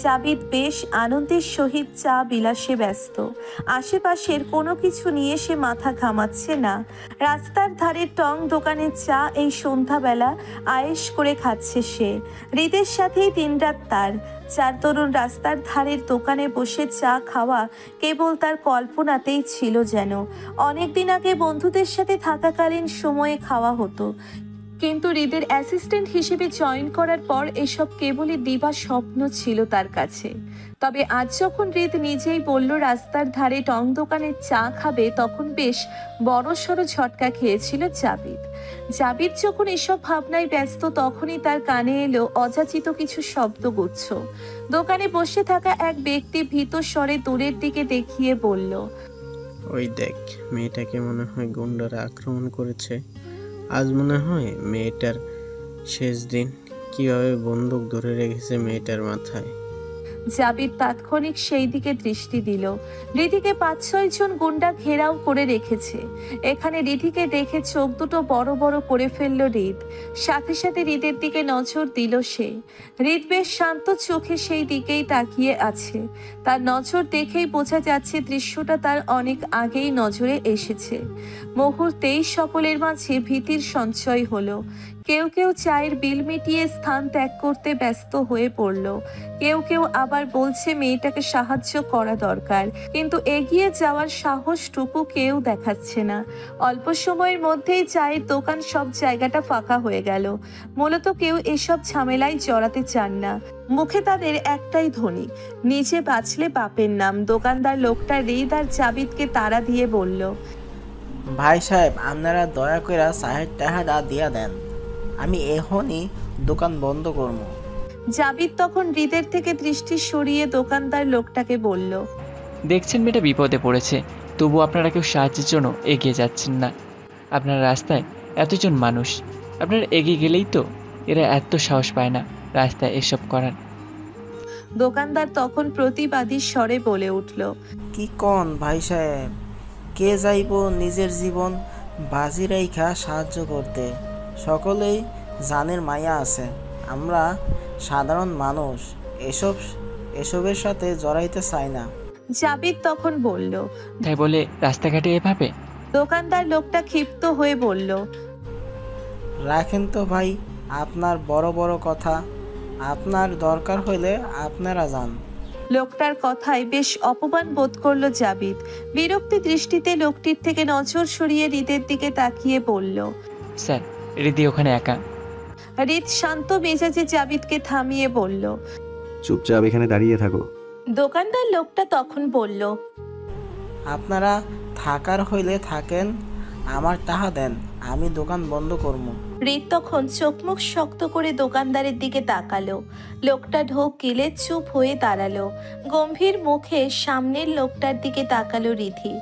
জাবিদ বেশ আনন্দের সহিত চা বিলাসে ব্যস্ত, আশেপাশের কোনো কিছু নিয়ে সে মাথা ঘামাচ্ছে না। রাস্তার ধারে টং দোকানের চা এই সন্ধ্যাবেলা আয়েশ করে খাচ্ছে সে। হৃদের সাথেই দিনরাত তার। চার তরুণ রাস্তার ধারের দোকানে বসে চা খাওয়া কেবল তার কল্পনাতেই ছিল যেন। অনেকদিন আগে বন্ধুদের সাথে থাকাকালীন সময়ে খাওয়া হতো, কিন্তু হৃদের অ্যাসিস্ট্যান্ট হিসেবে জয়েন করার পর এসব কেবলই দিবা স্বপ্ন ছিল তার কাছে। তবে আজ যখন হৃদ নিজেই বলল রাস্তার ধারে টং দোকানের চা খাবে, তখন বেশ বড়সড় ঝটকা খেয়েছিল জাবিদ। জাবিদ যখন এসব ভাবনায় ব্যস্ত, তখনই তার কানে এলো অযাচিত কিছু শব্দগুচ্ছ। দোকানে বসে থাকা এক ব্যক্তি ভীত স্বরে দূরের দিকে দেখিয়ে বলল, ওই দেখ, মেয়েটাকে মনে হয় গুন্ডারা আক্রমণ করেছে। আজ মনে হয় মেয়েটার শেষ দিন। কিভাবে বন্দুক ধরে রেখেছে মেয়েটার মাথায়। জাবিদ তাৎক্ষণিক সেই দিকে দৃষ্টি দিল। রিধিকে 5-6 জন গুন্ডা ঘেরাও করে রেখেছে। এখানে রিধিকে দেখে চোখ দুটো বড় বড় করে ফেলল হৃদ। সাথে সাথে হৃদের দিকে নজর দিল সে। হৃদ বেশ শান্ত চোখে সেই দিকেই তাকিয়ে আছে। তার নজর দেখেই বোঝা যাচ্ছে দৃশ্যটা তার অনেক আগেই নজরে এসেছে। মুহূর্তেই সকলের মাঝে ভীতির সঞ্চয় হলো। কেউ কেউ চায়ের বিল মিটিয়ে স্থান ত্যাগ করতে ব্যস্ত হয়ে পড়ল। কেউ কেউ আবার বলছে মেয়েটাকে সাহায্য করা দরকার, কিন্তু এগিয়ে যাওয়ার সাহসটুকু কেউ দেখাচ্ছে না। অল্প সময়ের মধ্যেই চায়ের দোকান সব জায়গাটা ফাঁকা হয়ে গেল। মূলত কেউ এসব ঝামেলায় জড়াতে চান না। মুখে তাদের একটাই ধ্বনি, নিজে বাঁচলে বাপের নাম। দোকানদার লোকটা হৃদ আর জাবিদকে তাড়া দিয়ে বলল, ভাই সাহেব, আপনারা দয়া করে চায়ের টাকাটা দিয়া দেন, আমি এখনই দোকান বন্ধ করব। জাবিদ তখন হৃদের থেকে দৃষ্টি সরিয়ে দোকানদার লোকটাকে বলল, দেখছেন মেয়েটা বিপদে পড়েছে, তবু আপনারা কেউ সাহায্যের জন্য এগিয়ে যাচ্ছেন না। আপনার রাস্তায় এতজন মানুষ, আপনারা এগিয়ে গেলেই তো এরা এত সাহস পায় না রাস্তায় এসব করার। দোকানদার তখন প্রতিবাদী স্বরে বলে উঠল, কি কন ভাই সাহেব, কে যাইব নিজের জীবন বাজি রাইখা সাহায্য করতে? সকলেই জানের মায়া আছে, আমরা সাধারণ মানুষ এসবের সাথে জড়াইতে চাই না। জাবিদ তখন বলল। তাই বলে রাস্তাঘাটে এভাবে? দোকানদার লোকটা ক্ষিপ্ত হয়ে বলল, রাখেন তো ভাই আপনার বড় বড় কথা, আপনার দরকার হলে আপনারা যান। লোকটার কথায় বেশ অপমান বোধ করলো জাবিদ। বিরক্তি দৃষ্টিতে লোকটির থেকে নজর সরিয়ে হৃদের দিকে তাকিয়ে বলল, স্যার, রিদি ওখানে একা। হৃদ শান্ত মেজাজে জাবিদকে থামিয়ে বলল, চুপচাপ এখানে দাঁড়িয়ে থাকো। দোকানদার লোকটা তখন বলল, আপনারা থাকার হইলে থাকেন, আমার টাকা দেন, আমি দোকান বন্ধ করব। হৃদ তখন চোখ মুখ শক্ত করে দোকানদারের দিকে তাকালো। লোকটা ঢোক গিলে চুপ হয়ে দাঁড়ালো। গম্ভীর মুখে সামনের লোকটার দিকে তাকালো রিধি।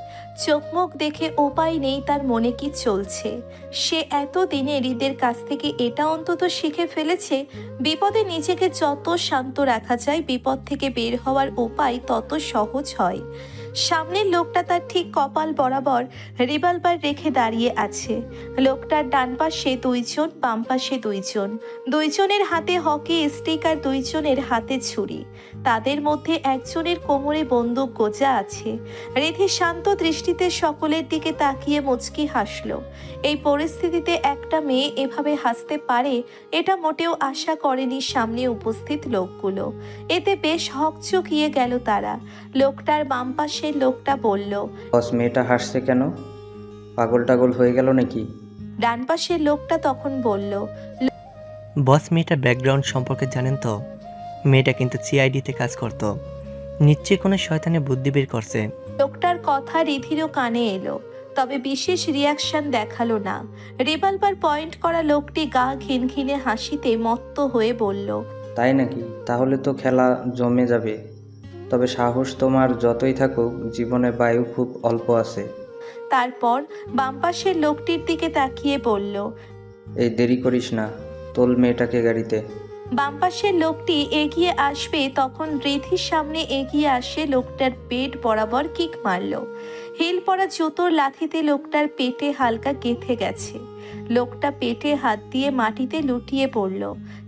চোখ মুখ দেখে উপায় নেই তার মনে কি চলছে। সে এতদিনে হৃদের কাছ থেকে এটা অন্তত শিখে ফেলেছে, বিপদে নিজেকে যত শান্ত রাখা যায়, বিপদ থেকে বের হওয়ার উপায় তত সহজ হয়। সামনের লোকটা তার ঠিক কপাল বরাবর রিভলভার রেখে দাঁড়িয়ে আছে। লোকটার ডান পাশে 2 জন, বাম পাশে 2 জন। 2 জনের হাতে হকি স্টিক আর 2 জনের হাতে ছুরি। তাদের মধ্যে একজনের কোমরে বন্দুক গোজা আছে। রিধি শান্ত দৃষ্টিতে সকলের দিকে তাকিয়ে মুচকি হাসল। এই পরিস্থিতিতে একটা মেয়ে এভাবে হাসতে পারে এটা মোটেও আশা করেনি সামনে উপস্থিত লোকগুলো। এতে বেশ হকচকিয়ে গেল তারা। লোকটার বাম পাশের লোকটা বলল, বস, মেয়েটা হাসছে কেন? পাগল টাগল হয়ে গেল নাকি? ডান পাশের লোকটা তখন বলল, বস, মেয়েটার ব্যাকগ্রাউন্ড সম্পর্কে জানেন তো? মেয়েটা কিন্তু সিআইডিতে কাজ করতো, নিশ্চয়ই কোনো শয়তানের বুদ্ধি বের করছে। লোকটার কথা রিধিরও কানে এলো, তবে বিশেষ রিয়াকশন দেখালো না। রিভলভার পয়েন্ট করা লোকটি গা ঘিনঘিনে হাসিতে মত্ত হয়ে বলল, তাই নাকি? তাহলে তো খেলা জমে যাবে। তবে সাহস তোমার যতই থাকুক, জীবনে বায়ু খুব অল্প আছে। তারপর বাম পাশের লোকটির দিকে তাকিয়ে বলল, এই দেরি করিস না, তোল মেয়েটাকে গাড়িতে। বাম পাশের লোকটি এগিয়ে আসবে তখন রিধির সামনে এগিয়ে আসে লোকটার পেট বরাবর কিক মারল। হিল পরা জুতোর লাথিতে লোকটার পেটে হালকা গেঁথে গেছে। লোকটা পেটে হাত দিয়ে মাটিতে লুটিয়ে পড়ল।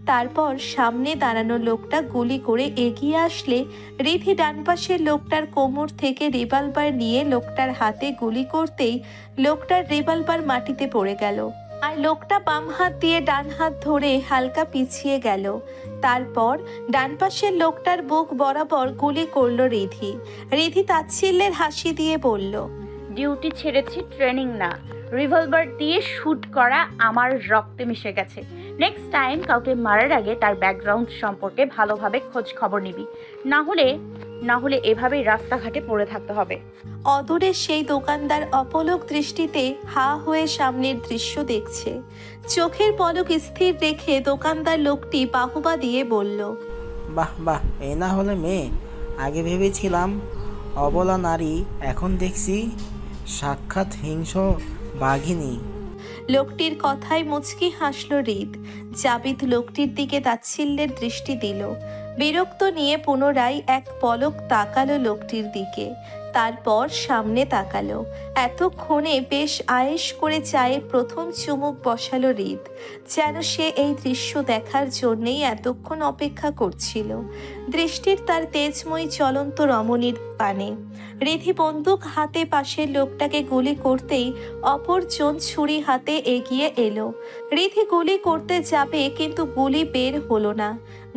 তারপর সামনে দাঁড়ানো লোকটা গুলি করে এগিয়ে আসলে রিধি ডান পাশের লোকটার কোমর থেকে রিভলভার নিয়ে লোকটার হাতে গুলি করতেই লোকটার রিভলভার মাটিতে পড়ে গেল, আর লোকটা বাম হাত দিয়ে ডান হাত ধরে হালকা পিছিয়ে গেল। তারপর ডান পাশের লোকটার বুক বরাবর গুলি করল রিধি। রিধি তাচ্ছিল্যের হাসি দিয়ে বলল, ডিউটি ছেড়েছি, ট্রেনিং না। রিভলভার দিয়ে শ্যুট করা আমার রক্তে মিশে গেছে। নেক্সট টাইম কাউকে মারার আগে তার ব্যাকগ্রাউন্ড সম্পর্কে ভালোভাবে খোঁজ খবর নিবি, না হলে এভাবেই রাস্তাঘাটে পড়ে থাকতে হবে। অদূরে সেই দোকানদার অপলক দৃষ্টিতে হা হয়ে সামনের দৃশ্য দেখছে। চোখের পলক স্থির রেখে দোকানদার লোকটি বাহুবা দিয়ে বলল, বাহ বাহ, এই না হলে মেয়ে। আগে ভেবেছিলাম অবলা নারী, এখন দেখছি সাক্ষাৎ হিংস্র বাঘিনী। লোকটির কথায় মুচকি হাসল হৃদ। জাবিদ লোকটির দিকে তাচ্ছিল্যের দৃষ্টি দিল। বিরক্ত নিয়ে পুনরায় এক পলক তাকালো লোকটির দিকে, তারপর সামনে তাকালো। এতক্ষণে বেশ আয়েশ করে চায়ে প্রথম চুমুক বসালো হৃদ, যেন সে এই দৃশ্য দেখার জন্যেই এতক্ষণ অপেক্ষা করছিল। দৃষ্টির তার তেজময়ী চলন্ত রমণীর পানে। রিধি বন্দুক হাতে পাশের লোকটাকে গুলি করতেই অপরজন ছুরি হাতে এগিয়ে এলো। রিধি গুলি করতে যাবে, কিন্তু গুলি বের হলো না।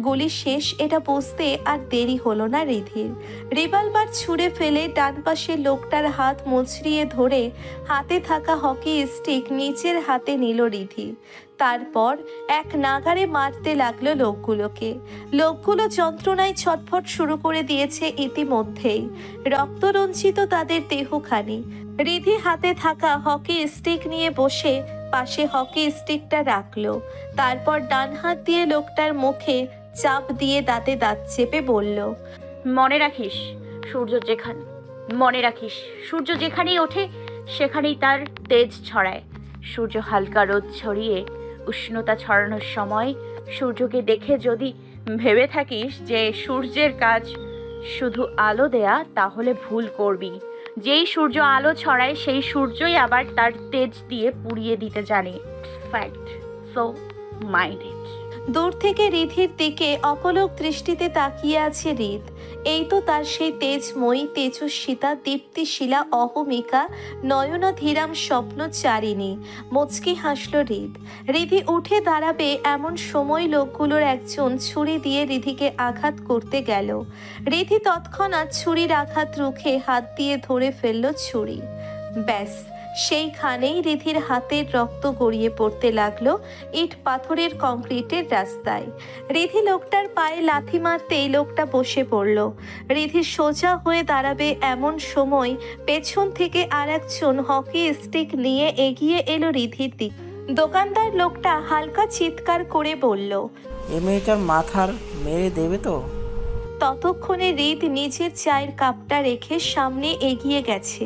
গুলি শেষ এটা বুঝতে আর দেরি হলো না রিধির। রিভলভার ছুঁড়ে ফেলে ডান পাশের লোকটার হাত মুচড়িয়ে ধরে হাতে থাকা হকি স্টিক নিচের হাতে নিল রিধি। তারপর এক নাগারে মারতে লাগলো লোকগুলো যন্ত্রণায় ছটফট শুরু করে দিয়েছে ইতিমধ্যেই। রক্তরঞ্জিত তাদের দেহখানি। রিধি হাতে থাকা হকি স্টিক নিয়ে বসে পাশে হকি স্টিকটা রাখলো। তারপর ডান হাত দিয়ে লোকটার মুখে চাপ দিয়ে দাঁতে দাঁত চেপে বলল, মনে রাখিস সূর্য যেখানেই ওঠে সেখানেই তার তেজ ছড়ায়। সূর্য হালকা রোদ ছড়িয়ে উষ্ণতা ছড়ানোর সময় সূর্যকে দেখে যদি ভেবে থাকিস যে সূর্যের কাজ শুধু আলো দেয়া, তাহলে ভুল করবি। যেই সূর্য আলো ছড়ায় সেই সূর্যই আবার তার তেজ দিয়ে পুড়িয়ে দিতে জানে। Fact, so mind it. দূর থেকে রিধির দিকে অপলক দৃষ্টিতে তাকিয়ে আছে হৃদ। এই তো তার সেই তেজময়ী, তেজস্বিতা, দীপ্তিশীলা, অহমিকা, নয়নাধীরাম স্বপ্নচারিণী। মুচকি হাসল হৃদ। রিধি উঠে দাঁড়াবে এমন সময় লোকগুলোর একজন ছুরি দিয়ে রিধিকে আঘাত করতে গেল। রিধি তৎক্ষণাৎ ছুরির আঘাত রুখে হাত দিয়ে ধরে ফেলল ছুরি। ব্যাস, সেইখানেই রিধির হাতের রক্ত গড়িয়ে পড়তে লাগলো ইট পাথরের কংক্রিটের রাস্তায়। রিধি লোকটার পায়ে লাথি মারতেই লোকটা বসে পড়ল। রিধি সোজা হয়ে দাঁড়াবে এমন সময় পেছন থেকে আর একজন হকি স্টিক নিয়ে এগিয়ে এলো রিধির দিক। দোকানদার লোকটা হালকা চিৎকার করে বলল, এ মেয়েটার মাথার মেরে দেবে তো? ততক্ষণে হৃদ নিজের চায়ের কাপটা রেখে সামনে এগিয়ে গেছে।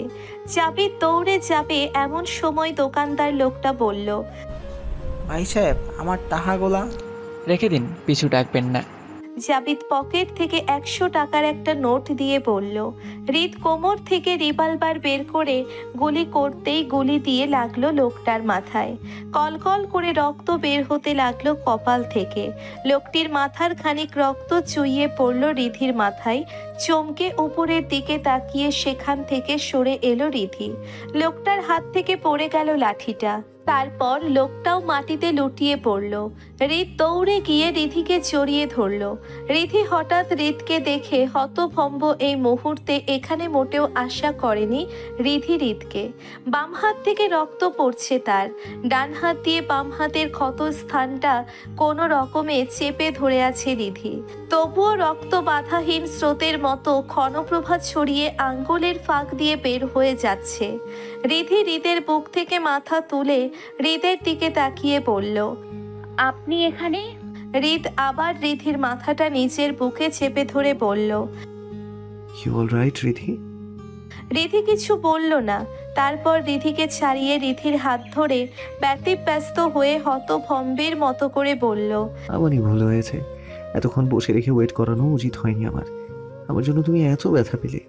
জাবিদ দৌড়ে যাবে এমন সময় দোকানদার লোকটা বলল, ভাই সাহেব, আমার টাকাগুলা রেখে দিন, পিছু ডাকবেন না। জাবিদ পকেট থেকে 100 টাকার একটা নোট দিয়ে বলল। হৃদ কোমর থেকে রিভলভার বের করে গুলি করতেই গুলি দিয়ে লাগলো লোকটার মাথায়। কলকল করে রক্ত বের হতে লাগলো কপাল থেকে। লোকটির মাথার খানিক রক্ত চুইয়ে পড়ল রিধির মাথায়। চমকে উপরের দিকে তাকিয়ে সেখান থেকে সরে এলো রিধি। লোকটার হাত থেকে পড়ে গেল লাঠিটা। তারপর লোকটাও মাটিতে লুটিয়ে পড়ল। হৃদ দৌড়ে গিয়ে রিধিকে জড়িয়ে ধরল। রিধি হঠাৎ হৃদকে দেখে হতভম্ব। এই মুহূর্তে এখানে মোটেও আশা করেনি রিধি হৃদকে। বাম হাত থেকে রক্ত পড়ছে তার। ডান হাত দিয়ে বাম হাতের ক্ষত স্থানটা কোনো রকমে চেপে ধরে আছে রিধি। তবুও রক্ত বাধাহীন স্রোতের মতো ক্ষণপ্রভা ছড়িয়ে আঙ্গুলের ফাঁক দিয়ে বের হয়ে যাচ্ছে। রিধি হৃদের বুক থেকে মাথা তুলে হৃদের দিকে তাকিয়ে বলল, আপনি এখানে? হৃদ আবার রিধির মাথাটা নিজের বুকে চেপে ধরে বলল, you all right Ridhi? Ridhi কিছু বলল না। তারপর রিধিকে ছাড়িয়ে রিধির হাত ধরে ব্যতিব্যস্ত হয়ে হতভম্বের মতো করে বলল, আমারই ভুল হয়েছে, এতক্ষণ বসে রেখে ওয়েট করানো উচিত হয়নি আমার। আমার জন্য তুমি এত ব্যথা পেলে?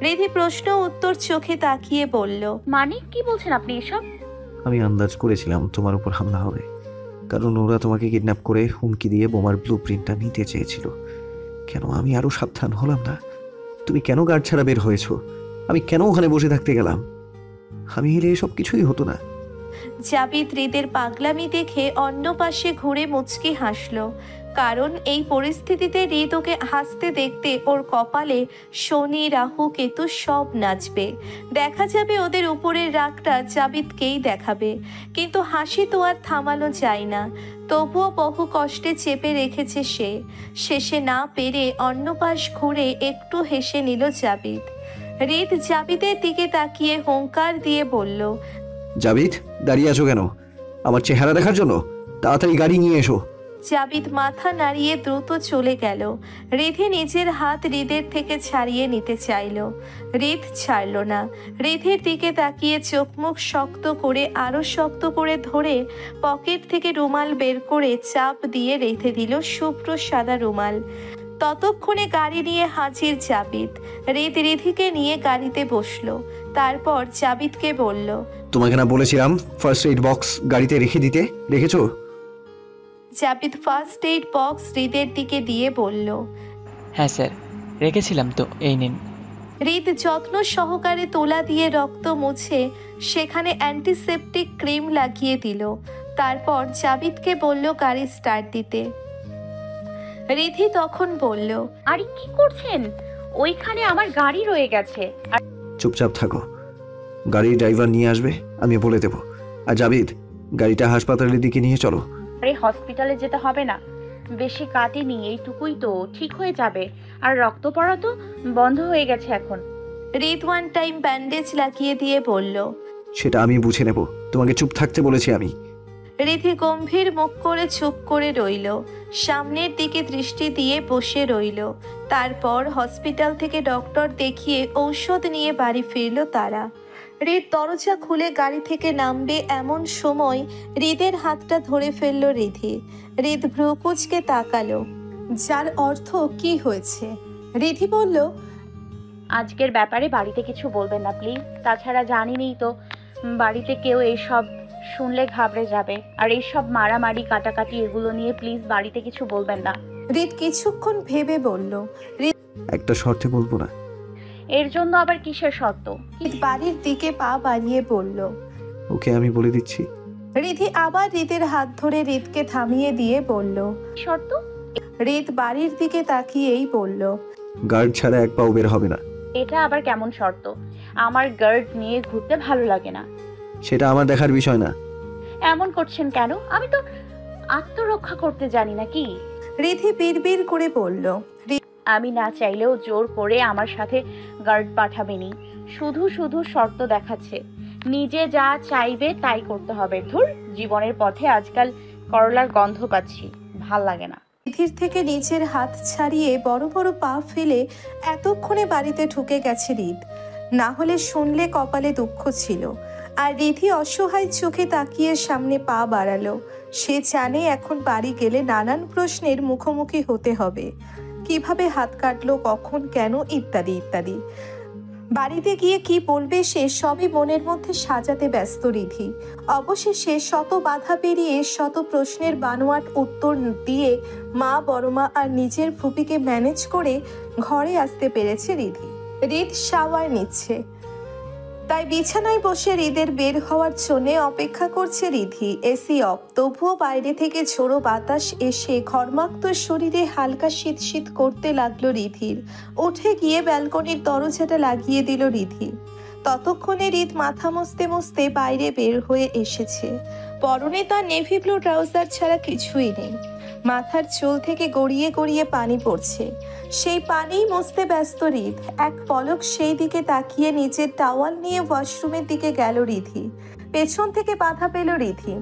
রিধি প্রশ্ন উত্তর চোখে তাকিয়ে বলল, মানে কি বলছেন আপনি এসব? আমি আন্দাজ করেছিলাম তোমার উপর হামলা হবে, কারণ ওরা তোমাকে কিডন্যাপ করে হুমকি দিয়ে বোমার ব্লু প্রিন্টটা নিতে চেয়েছিল। কেন আমি আরো সাবধান হলাম না? তুমি কেন গার্ড ছাড়া বের হয়েছো? আমি কেন ওখানে বসে থাকতে গেলাম? আমি এলে এসব কিছুই হতো না। জাবিদ হৃদের পাগলামি দেখে অন্য পাশে ঘুরে মুচকি হাসল, কারণ এই পরিস্থিতিতে হৃদ ওকে হাসতে দেখতে ওর কপালে শনি, রাহু, কেতু সব নাচবে। দেখা যাবে ওদের উপরের রাগটা জাবিদকেই দেখাবে। কিন্তু হাসি তো আর থামানো যায় না, তবুও বহু কষ্টে চেপে রেখেছে সে। শেষে না পেরে অন্য পাশ ঘুরে একটু হেসে নিল জাবিদ। হৃদ জাবিদের দিকে তাকিয়ে হুঙ্কার দিয়ে বলল, জাবিদ, দাঁড়িয়ে আছো কেন? আমার চেহারা দেখার জন্য? তাড়াতাড়ি গাড়ি নিয়ে এসো। জাবিদ মাথা নাড়িয়ে দ্রুত চলে গেল। রিধি নিজের হাত হৃদের থেকে ছাড়িয়ে নিতে চাইল, হৃদ ছাড়ল না। হৃদের দিকে তাকিয়ে চোখ মুখ শক্ত করে আরো শক্ত করে ধরে পকেট থেকে রুমাল বের করে চাপ দিয়ে রেখে দিল শুভ্র সাদা রুমাল। ততক্ষণে গাড়ি নিয়ে হাজির জাবিদ। হৃদ রিধিকে নিয়ে গাড়িতে বসলো। তারপর জাবিদকে বলল, তোমাকে না বলেছিলাম ফার্স্ট এইড বক্স গাড়িতে রেখে দিতে? রেখেছো? জাবিদ ফার্স্ট এইড বক্স হৃদের দিকে দিয়ে বলল, হ্যাঁ স্যার, রেখেছিলাম তো, এই নিন। হৃদ যত্ন সহকারে তোলা দিয়ে রক্ত মুছে সেখানে অ্যান্টিসেপটিক ক্রিম লাগিয়ে দিল। তারপর জাবিদকে বলল গাড়ি স্টার্ট দিতে। রিধি তখন বলল, আরে কি করছেন? ওইখানে আমার গাড়ি রয়ে গেছে। আর চুপচাপ থাকো, গাড়ির ড্রাইভার নিয়ে আসবে, আমি বলে দেবো। আর জাবিদ, গাড়িটা হাসপাতালের দিকে নিয়ে চলো। আরে হসপিটালে যেতে হবে না, বেশি কাটেনি, এইটুকুই তো, ঠিক হয়ে যাবে। আর রক্ত পড়া তো বন্ধ হয়ে গেছে এখন। হৃদ ওয়ান টাইম ব্যান্ডেজ লাগিয়ে দিয়ে বলল, সেটা আমি বুঝে নেব, তোমাকে চুপ থাকতে বলেছি আমি। রিধি গম্ভীর মুখ করে চুপ করে রইল, সামনের দিকে দৃষ্টি দিয়ে বসে রইল। তারপর হসপিটাল থেকে ডক্টর দেখিয়ে ঔষধ নিয়ে বাড়ি ফিরল তারা। হৃদ দরজা খুলে গাড়ি থেকে নামবে এমন সময় হৃদের হাতটা ধরে ফেলল রিধি। হৃদ ভ্রু কুঁচকে তাকালো, যার অর্থ কি হয়েছে। রিধি বলল, আজকের ব্যাপারে বাড়িতে কিছু বলবেন না প্লিজ। তাছাড়া জানিনই তো, বাড়িতে কেউ এইসব শুনলে ঘাবড়ে যাবে। আর এইসব মারামারি কাটাকাটি এগুলো নিয়ে প্লিজ বাড়িতে কিছু বলবেন না। হৃদ কিছুক্ষণ ভেবে বলল, একটা শর্তে বলবো না। এর জন্য আবার কিসের শর্ত? হৃদ বাড়ির দিকে পা বাড়িয়ে বলল, ওকে আমি বলে দিচ্ছি। রিধি আবার হৃদের হাত ধরে হৃদকে থামিয়ে দিয়ে বলল, শর্ত? হৃদ বাড়ির দিকে তাকিয়েই বলল, গার্ড ছাড়া এক পাও বের হবে না। এটা আবার কেমন শর্ত? আমার গার্ড নিয়ে ঘুরতে ভালো লাগে না। সেটা আমার দেখার বিষয় না। এমন করছেন কেন? আমি তো আত্মরক্ষা করতে জানি না কি? রিধি বিড়বিড় করে বলল, আমি না চাইলেও জোর করে আমার সাথে গার্ড পাঠাবেনি। শুধু শুধু শর্ত দেখাচ্ছে। নিজে যা চাইবে তাই করতে হবে। ধুর, জীবনের পথে আজকাল করলার গন্ধ পাচ্ছি, ভাল লাগে না। রিধির থেকে নিচের হাত ছাড়িয়ে বড় বড় পা ফেলে এতক্ষণে বাড়িতে ঢুকে গেছে হৃদ। না হলে শুনলে কপালে দুঃখ ছিল। আর রিধি অসহায় চোখে তাকিয়ে সামনে পা বাড়ালো। সে জানে এখন বাড়ি গেলে নানান প্রশ্নের মুখোমুখি হতে হবে। কিভাবে হাত কাটলো, কখন, কেন, ইত্যাদি ইত্যাদি। বাড়িতে গিয়ে কি বলবে সে সবই মনের মধ্যে সাজাতে ব্যস্ত রিধি। অবশেষে শত বাধা পেরিয়ে শত প্রশ্নের বানোয়াট উত্তর দিয়ে মা, বড়মা আর নিজের ফুপিকে ম্যানেজ করে ঘরে আসতে পেরেছে রিধি। হৃদ শাওয়ার নিচ্ছে, তাই বিছানায় বসে হৃদের বের হওয়ার জন্য অপেক্ষা করছে রিধি। এসি অফ, তবুও বাইরে থেকে ঝোড়ো বাতাস এসে ঘর্মাক্ত শরীরে হালকা শীত শীত করতে লাগলো রিধির। উঠে গিয়ে ব্যালকনির দরজাটা লাগিয়ে দিল রিধি। ততক্ষণে হৃদ মাথা মুছতে মুছতে বাইরে বের হয়ে এসেছে। পরনে তার নেভি ব্লু ট্রাউজার ছাড়া কিছুই নেই। মাথার চুল থেকে গড়িয়ে গড়িয়ে পানি পড়ছে। সেই পানিই মুছতে ব্যস্ত হৃদ। এক পলক সেই দিকে তাকিয়ে নিচের টাওয়াল নিয়ে ওয়াশরুমের দিকে গেল রিধি। পেছন থেকে বাধা পেল রিধি।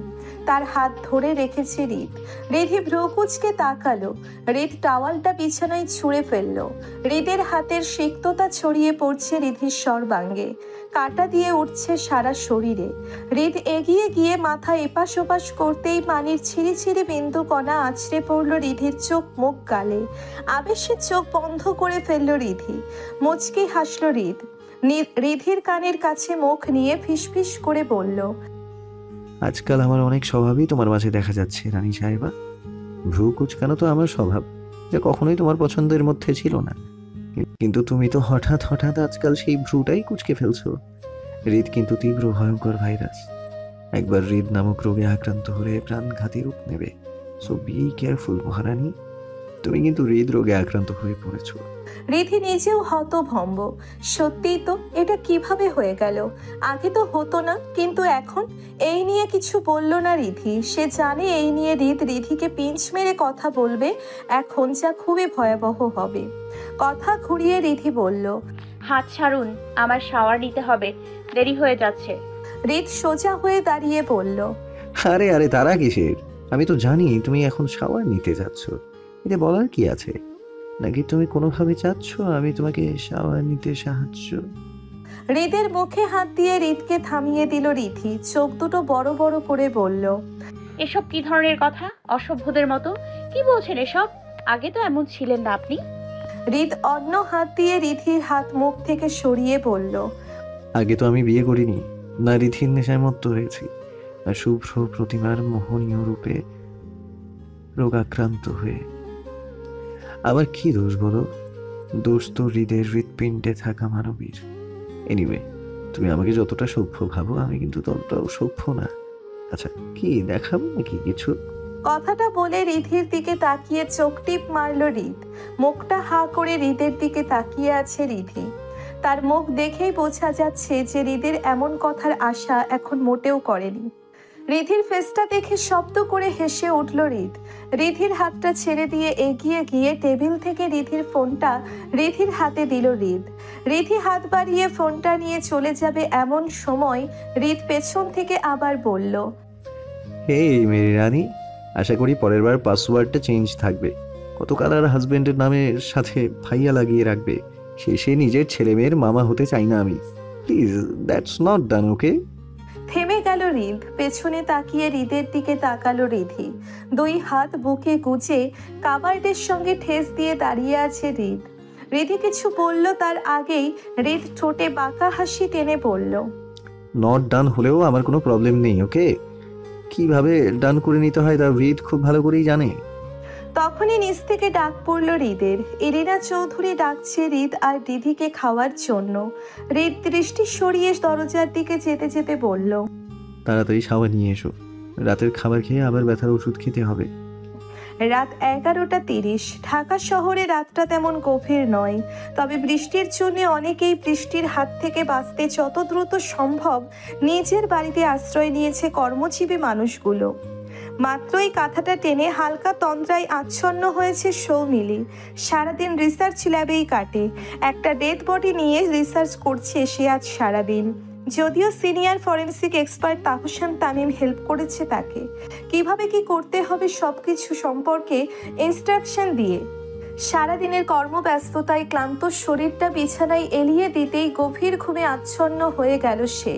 তার হাত ধরে রেখেছে রিধ। রিধি ভ্রকুচকে তাকালো। রিধ টাওয়ালটা বিছানায় ছুঁড়ে ফেললো। রিধের হাতের সিক্ততা ছড়িয়ে পড়ছে রিধির সর্বাঙ্গে, কাটা দিয়ে উঠছে সারা শরীরে। রিধ এগিয়ে গিয়ে মাথা এপাশ ওপাশ করতেই পানির ছিঁড়ি ছিঁড়ি বিন্দু কণা আছড়ে পড়ল রিধির চোখ, মুখ, গালে। আবেশে চোখ বন্ধ করে ফেলল রিধি। মুচকি হাসল রিধ। রিধির কানের কাছে মুখ নিয়ে ফিসফিস করে বলল, আজকাল আমার অনেক স্বভাবই তোমার মাঝে দেখা যাচ্ছে রানী সাহেবা। ভ্রু কুচকানো তো আমার স্বভাব, যা কখনোই তোমার পছন্দের মধ্যে ছিল না। কিন্তু তুমি তো হঠাৎ হঠাৎ আজকাল সেই ভ্রুটাই কুচকে ফেলছো। হৃদ কিন্তু তীব্র ভয়ঙ্কর ভাইরাস। একবার হৃদ নামক রোগে আক্রান্ত হলে প্রাণঘাতী রূপ নেবে। সো বি কেয়ারফুল মহারানী। তুমি কিন্তু হৃদ রোগে আক্রান্ত হয়ে পড়েছো। রিধি নিজেও হতভম্ব। সত্যিই তো, এটা কিভাবে হয়ে গেল? আগে তো হতো না, কিন্তু এখন? এই নিয়ে কিছু বলল না রিধি। সে জানে এই নিয়ে রিধিকে পিঞ্চ মেরে কথা বলবে এখন, যা খুবই ভয়াবহ হবে। কথা ঘুরিয়ে রিধি বলল, হাত ছাড়ুন, আমার শাওয়ার নিতে হবে, দেরি হয়ে যাচ্ছে। রিধ সোজা হয়ে দাঁড়িয়ে বলল, আরে আরে তারা কিসের? আমি তো জানি তুমি এখন শাওয়ার নিতে যাচ্ছ। এটা বলার কি আছে? নাকি তুমি কোনোভাবে চাচ্ছ আমি তোমাকে শাওয়ার নিতে সাহায্য? হৃদের মুখে হাত দিয়ে হৃদকে থামিয়ে দিল রিধি। চোখ দুটো বড় বড় করে বলল, এসব কি ধরনের কথা? অসভ্যদের মতো কি বলছেন এসব? আগে তো এমন ছিলেন না আপনি। হৃদ অন্য হাত দিয়ে রিধির হাত মুখ থেকে সরিয়ে বলল, আগে তো আমি বিয়ে করিনি, না রিধির নেশায় মত্ত হয়েছি, আর শুভ্র প্রতিমার মোহনীয় রূপে রোগাক্রান্ত হয়ে। আবার কি দোষ বলো? দোষ তো হৃদের হৃৎপিণ্ডে থাকা মানবীর। এনিওয়ে, তুমি আমাকে যতটা সভ্য ভাবো, আমি কিন্তু ততটাও সভ্য না। আচ্ছা, কি দেখাবো নাকি কিছু? কথাটা বলে রিধির দিকে তাকিয়ে চোখ টিপ মারল হৃদ। মুখটা হা করে হৃদের দিকে তাকিয়ে আছে রিধি। তার মুখ দেখেই বোঝা যাচ্ছে যে হৃদের এমন কথার আশা এখন মোটেও করেনি। রিধির ফেসটা দেখে শব্দ করে হেসে উঠল হৃদ। রিধির হাতটা ছেড়ে দিয়ে এগিয়ে গিয়ে টেবিল থেকে রিধির ফোনটা রিধির হাতে দিল হৃদ। রিধি হাত বাড়িয়ে ফোনটা নিয়ে চলে যাবে এমন সময় হৃদ পেছন থেকে আবার বলল, হেই মেরি রানী, আশা করি পরের বার পাসওয়ার্ডটা চেঞ্জ থাকবে। কতকাল আর হাজবেন্ডের নামের সাথে ভাইয়া লাগিয়ে রাখবে? শেষে নিজের ছেলে মেয়ের মামা হতে চাই না আমি। প্লিজ, দ্যাটস নট ডান, ওকে? থেমে গেল হৃদ। পেছনে তাকিয়ে হৃদের দিকে তাকালো রিধি। দুই হাত বুকে গুজে কাবার্ডের সঙ্গে ঠেস দিয়ে দাঁড়িয়ে আছে হৃদ। রিধি কিছু বলল তার আগেই হৃদ ঠোঁটে বাঁকা হাসি টেনে বলল, নট ডান হলেও আমার কোনো প্রবলেম নেই, ওকে? কিভাবে ডান করে নিতে হয় তা হৃদ খুব ভালো করেই জানে। তখনই নিচ থেকে ডাক পড়ল হৃদের। ইরিনা চৌধুরী ডাকছে হৃদ আর রিধিকে খাওয়ার জন্য। হৃদ দৃষ্টি সরিয়ে দরজার দিকে যেতে যেতে বলল, তাড়াতাড়ি শাওয়ার নিয়ে এসো, রাতের খাবার খেয়ে আবার ব্যথার ওষুধ খেতে হবে। রাত 11:30। ঢাকা শহরে রাতটা তেমন গভীর নয়, তবে বৃষ্টির জন্য অনেকেই বৃষ্টির হাত থেকে বাঁচতে যত দ্রুত সম্ভব নিজের বাড়িতে আশ্রয় নিয়েছে কর্মজীবী মানুষগুলো। মাত্রই কাঁথাটা টেনে হালকা তন্দ্রায় আচ্ছন্ন হয়েছে সৌমিলি। সারাদিন রিসার্চ ল্যাবেই কাটে। একটা ডেড বডি নিয়ে রিসার্চ করছে সে আজ সারাদিন। যদিও senior forensic expert Tahsan Tamim help করেছে তাকে, কিভাবে কি করতে হবে সবকিছু সম্পর্কে ইনস্ট্রাকশন দিয়ে। সারাদিনের কর্মব্যস্ততায় ক্লান্ত শরীরটা বিছানায় এলিয়ে দিতেই গভীর ঘুমে আচ্ছন্ন হয়ে গেল সে।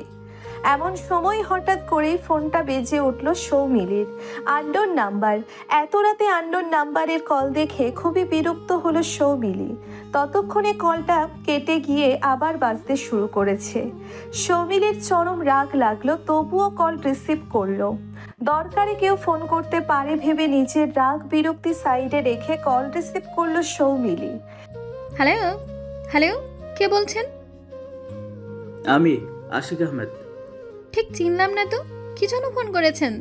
এমন সময় হঠাৎ করেই ফোনটা বেজে উঠল সৌমিলির। Unknown number. এত রাতে আননোন নাম্বারের কল দেখে খুবই বিরক্ত হলো সৌমিলি। ততক্ষণে কলটা কেটে গিয়ে আবার বাজতে শুরু করেছে। সৌমিলির চরম রাগ লাগলো, তবুও কল রিসিভ করলো। দরকারে কেউ ফোন করতে পারে ভেবে নিজের রাগ বিরক্তি সাইডে রেখে কল রিসিভ করলো সৌমিলি। হ্যালো হ্যালো, কে বলছেন? আমি আশিক আহমেদ। ঠিক চিনলাম না তো, কি জন্য ফোন করেছেন?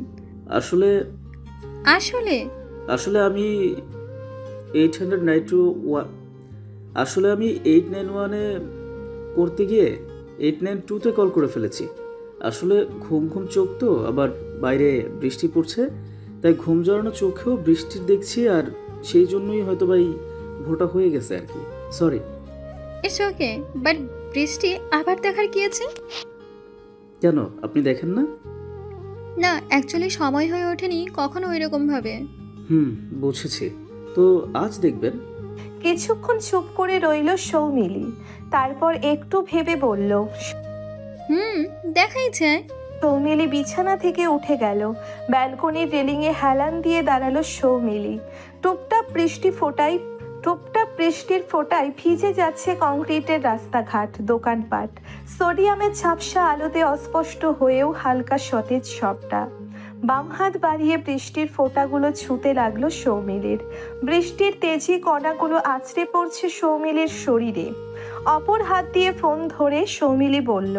আসলে আসলে আসলে আমি 891 করতে গিয়ে 892-তে কল করে ফেলেছি। আসলে ঘুম ঘুম চোখ তো, আবার বাইরে বৃষ্টি পড়ছে, তাই ঘুম জড়ানো চোখেও বৃষ্টির দেখছি, আর সেই জন্যই হয়তো ভাই ভোটা হয়ে গেছে আর কি। সরি। ইটস ওকে, বাট বৃষ্টি আবার দেখার কি আছে? কেন, আপনি দেখেন না? না, অ্যাকচুয়ালি সময় হয়ে ওঠেনি কখনো ওইরকম ভাবে। বুঝেছি। তো আজ দেখবেন। কিছুক্ষণ চুপ করে রইল সৌমিলি, তারপর একটু ভেবে বলল, দেখাই যায়। সৌমিলি বিছানা থেকে উঠে গেল। ব্যালকনির রেলিংয়ে হেলান দিয়ে দাঁড়ালো সৌমিলি। টুপটাপ বৃষ্টির ফোঁটায় ভিজে যাচ্ছে কংক্রিটের রাস্তাঘাট, দোকানপাট। সোডিয়ামের ঝাপসা আলোতে অস্পষ্ট হয়েও হালকা সতেজ সবটা। বাম হাত বাড়িয়ে বৃষ্টির ফোঁটাগুলো ছুঁতে লাগলো সৌমিলির। বৃষ্টির তেজি কণাগুলো আছড়ে পড়ছে সৌমিলির শরীরে। অপর হাত দিয়ে ফোন ধরে সৌমিলি বলল,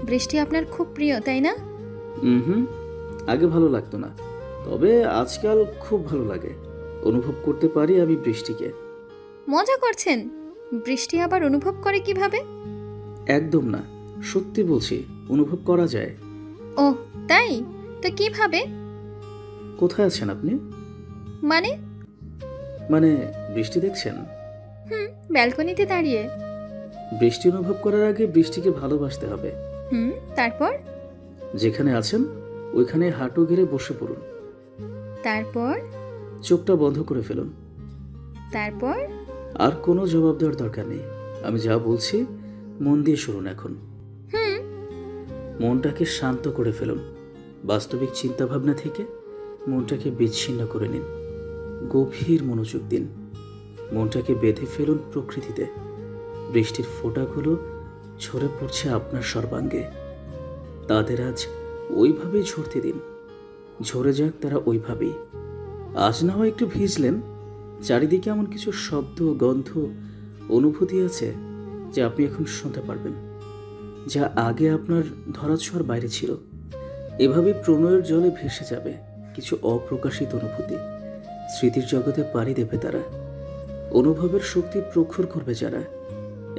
বৃষ্টি আপনার খুব প্রিয়, তাই না? আগে ভালো লাগতো না, তবে আজকাল খুব ভালো লাগে। অনুভব করতে পারি আমি বৃষ্টিকে। মজা করছেন? বৃষ্টি আবার অনুভব করে কিভাবে? একদম না, সত্যি বলছি, অনুভব করা যায়। ও তাই? তো কিভাবে? কোথায় আছেন আপনি? মানে বৃষ্টি দেখছেন? ব্যালকনিতে দাঁড়িয়ে। বৃষ্টি অনুভব করার আগে বৃষ্টিকে ভালোবাসতে হবে। তারপর? যেখানে আছেন ওইখানে হাঁটু গেড়ে বসে পড়ুন। তারপর? চোখটা বন্ধ করে ফেলুন। তারপর? আর কোনো জবাব দেওয়ার দরকার নেই। আমি যা বলছি মন দিয়ে শুনুন এখন। মনটাকে শান্ত করে ফেলুন। বাস্তবিক চিন্তাভাবনা থেকে মনটাকে বিচ্ছিন্ন করে নিন। গভীর মনোযোগ দিন। মনটাকে বেঁধে ফেলুন প্রকৃতিতে। বৃষ্টির ফোঁটাগুলো ঝরে পড়ছে আপনার সর্বাঙ্গে। তাদের আজ ওইভাবেই ঝরতে দিন। ঝরে যাক তারা ওইভাবেই। আজ না হয় একটু ভিজলেন, চারিদিকে এমন কিছু শব্দ, গন্ধ, অনুভূতি আছে যা আপনি এখন শুনতে পারবেন, যা আগে আপনার ধরাছোঁয়ার বাইরে ছিল। এভাবে প্রণয়ের জলে ভেসে যাবে কিছু অপ্রকাশিত অনুভূতি। স্মৃতির জগতে পাড়ি দেবে তারা। অনুভবের শক্তি প্রখর করবে যারা।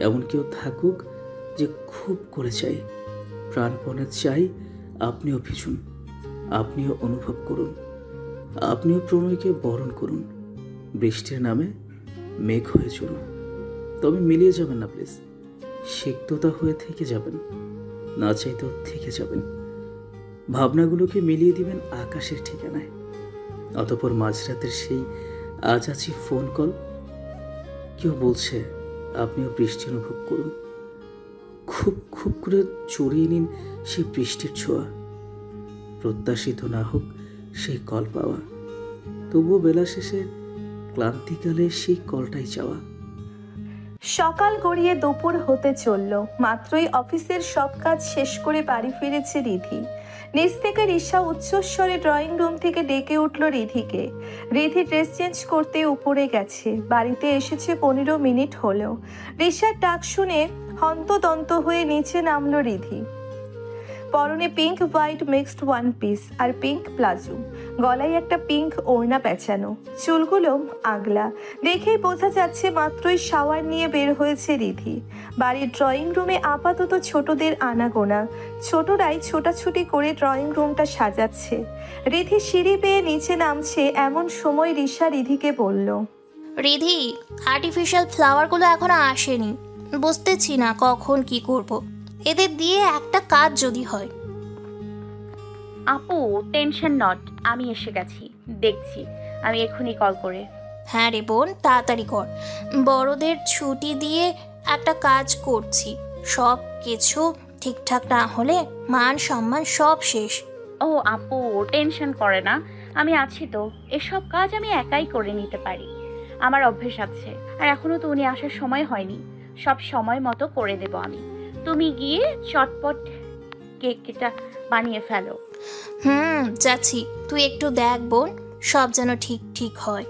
এমন কেউ থাকুক যে খুব করে চাই, প্রাণপণে চাই আপনিও ভিজুন, আপনিও অনুভব করুন, আপনিও প্রণয়কে বরণ করুন। বৃষ্টির নামে মেঘ হয়ে চলুন। তবে মিলিয়ে যাবেন না প্লিজ। সিক্ততা হয়ে থেকে যাবেন, না চাইতেও থেকে যাবেন। ভাবনাগুলোকে মিলিয়ে দিবেন আকাশের ঠিকানায়। অতঃপর মাঝরাতের সেই আজ আছি ফোন কল। কেউ বলছে আপনিও বৃষ্টি অনুভব করুন। খুব খুব করে চড়িয়ে নিন সেই বৃষ্টির ছোঁয়া। প্রত্যাশিত না হোক সেই কল পাওয়া, তবুও বেলা শেষে ক্লান্তিকালে সেই কলটাই চাওয়া। সকাল গড়িয়ে দুপুর হতে চলল। মাত্রই অফিসের সব কাজ শেষ করে বাড়ি ফিরেছে রিধি। নিচ থেকে রিশা উচ্চস্বরে ড্রয়িং রুম থেকে ডেকে উঠল রিধিকে। রিধি ড্রেস চেঞ্জ করতে উপরে গেছে। বাড়িতে এসেছে 15 মিনিট হলো। রিশার ডাক শুনে হন্তদন্ত হয়ে নিচে নামলো রিধি। পরনে pink white mixed one piece আর পিঙ্ক প্লাজো, গলায় একটা পিঙ্ক ওড়না পেঁচানো, চুলগুলো আগলা। দেখেই বোঝা যাচ্ছে মাত্রই শাওয়ার নিয়ে বের হয়েছে রিধি। বাড়ির ড্রয়িং রুমে আপাতত ছোটদের আনাগোনা। ছোটরাই ছোটাছুটি করে ড্রয়িং রুমটা সাজাচ্ছে। রিধি সিঁড়ি বেয়ে নিচে নামছে, এমন সময় রিশা রিধিকে বলল, রিধি, আর্টিফিশিয়াল ফ্লাওয়ারগুলো এখনো আসেনি, বুঝতেছি না কখন কি করব। এদের দিয়ে একটা কাজ যদি হয়। আপু টেনশন নট, আমি এসে গেছি, দেখছি আমি এক্ষুনি কল করে। হ্যাঁ রে বোন, তাড়াতাড়ি কর। বড়দের ছুটি দিয়ে একটা কাজ করছি, সব কিছু ঠিকঠাক না হলে মান সম্মান সব শেষ। ও আপু টেনশন করে না, আমি আছি তো। এসব কাজ আমি একাই করে নিতে পারি, আমার অভ্যেস আছে। আর এখনো তো উনি আসার সময় হয়নি, সব সময় মতো করে দেব আমি। তুমি গিয়ে চটপট কেকটা বানিয়ে ফেলো। যাচ্ছি, তুই একটু দেখ বোন, সব যেন ঠিক ঠিক হয়।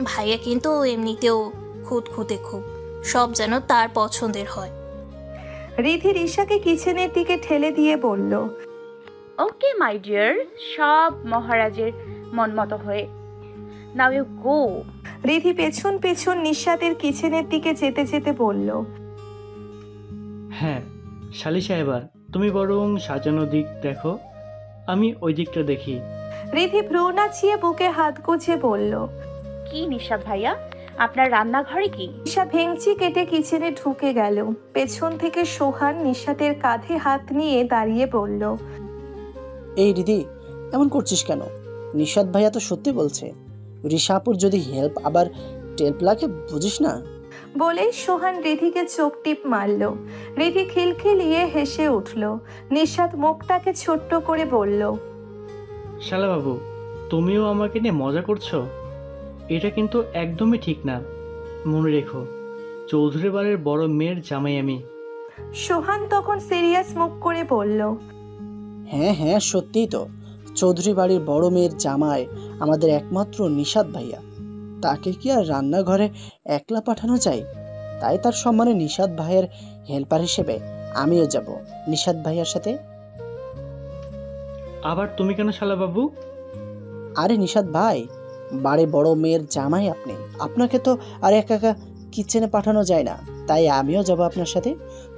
ভাইয়া কিন্তু এমনিতেও খুঁতখুঁতে খুব, সব যেন তার পছন্দের হয়। রিধি রিশাকে কিচেনের দিকে ঠেলে দিয়ে বলল, ওকে মাই ডিয়ার, সব মহারাজের মন মতো হয়ে। Now you go. রিধি পেছন পেছন নিশাতের কিচেনের দিকে যেতে যেতে বলল, হ্যাঁ শালি সাহেবা, তুমি বরং সাজানো দিক দেখো, আমি ওই দিকটা দেখি। রিধি ভ্রু নাচিয়ে বুকে হাত গুজে বলল, কি নিশাত ভাইয়া, আপনার রান্নাঘরে কি? নিশা ভেঙচি কেটে কিচেনে ঢুকে গেল। পেছন থেকে সোহান নিশাতের কাঁধে হাত নিয়ে দাঁড়িয়ে বলল, এই দিদি, এমন করছিস কেন? নিশাত ভাইয়া তো সত্যি বলছে, রিশাপুর যদি হেল্প আবার টেল্প লাগে, বুঝিস না? বলেই সোহান রিধিকে চোখ টিপ মারল। রিধি খিলখিলিয়ে হেসে উঠল। নিশাত মুখটাকে ছোট্ট করে বলল, শালাবাবু, তুমিও আমাকে নিয়ে মজা করছো? এটা কিন্তু একদমই ঠিক না। মনে রেখো, চৌধুরী বাড়ির বড় মেয়ের জামাই আমি। সোহান তখন সিরিয়াস মুখ করে বলল, হ্যাঁ হ্যাঁ, সত্যিই তো। চৌধুরী বাড়ির বড় মেয়ের জামাই আমাদের একমাত্র নিশাত ভাইয়া। তাকে কি আর রান্নাঘরে একলা পাঠানো যায়? তাই তার সম্মানে নিশাত ভাইয়ের হেল্পার হিসেবে আমিও যাব নিশাত ভাইয়ার সাথে। আবার তুমি কেন শালাবাবু? আরে নিশাত ভাই, বাড়ি বড় মেয়ের জামাই আপনি, আপনাকে তো আর একা একা কিচেনে পাঠানো যায় না। তাই আমিও যাব আপনার সাথে,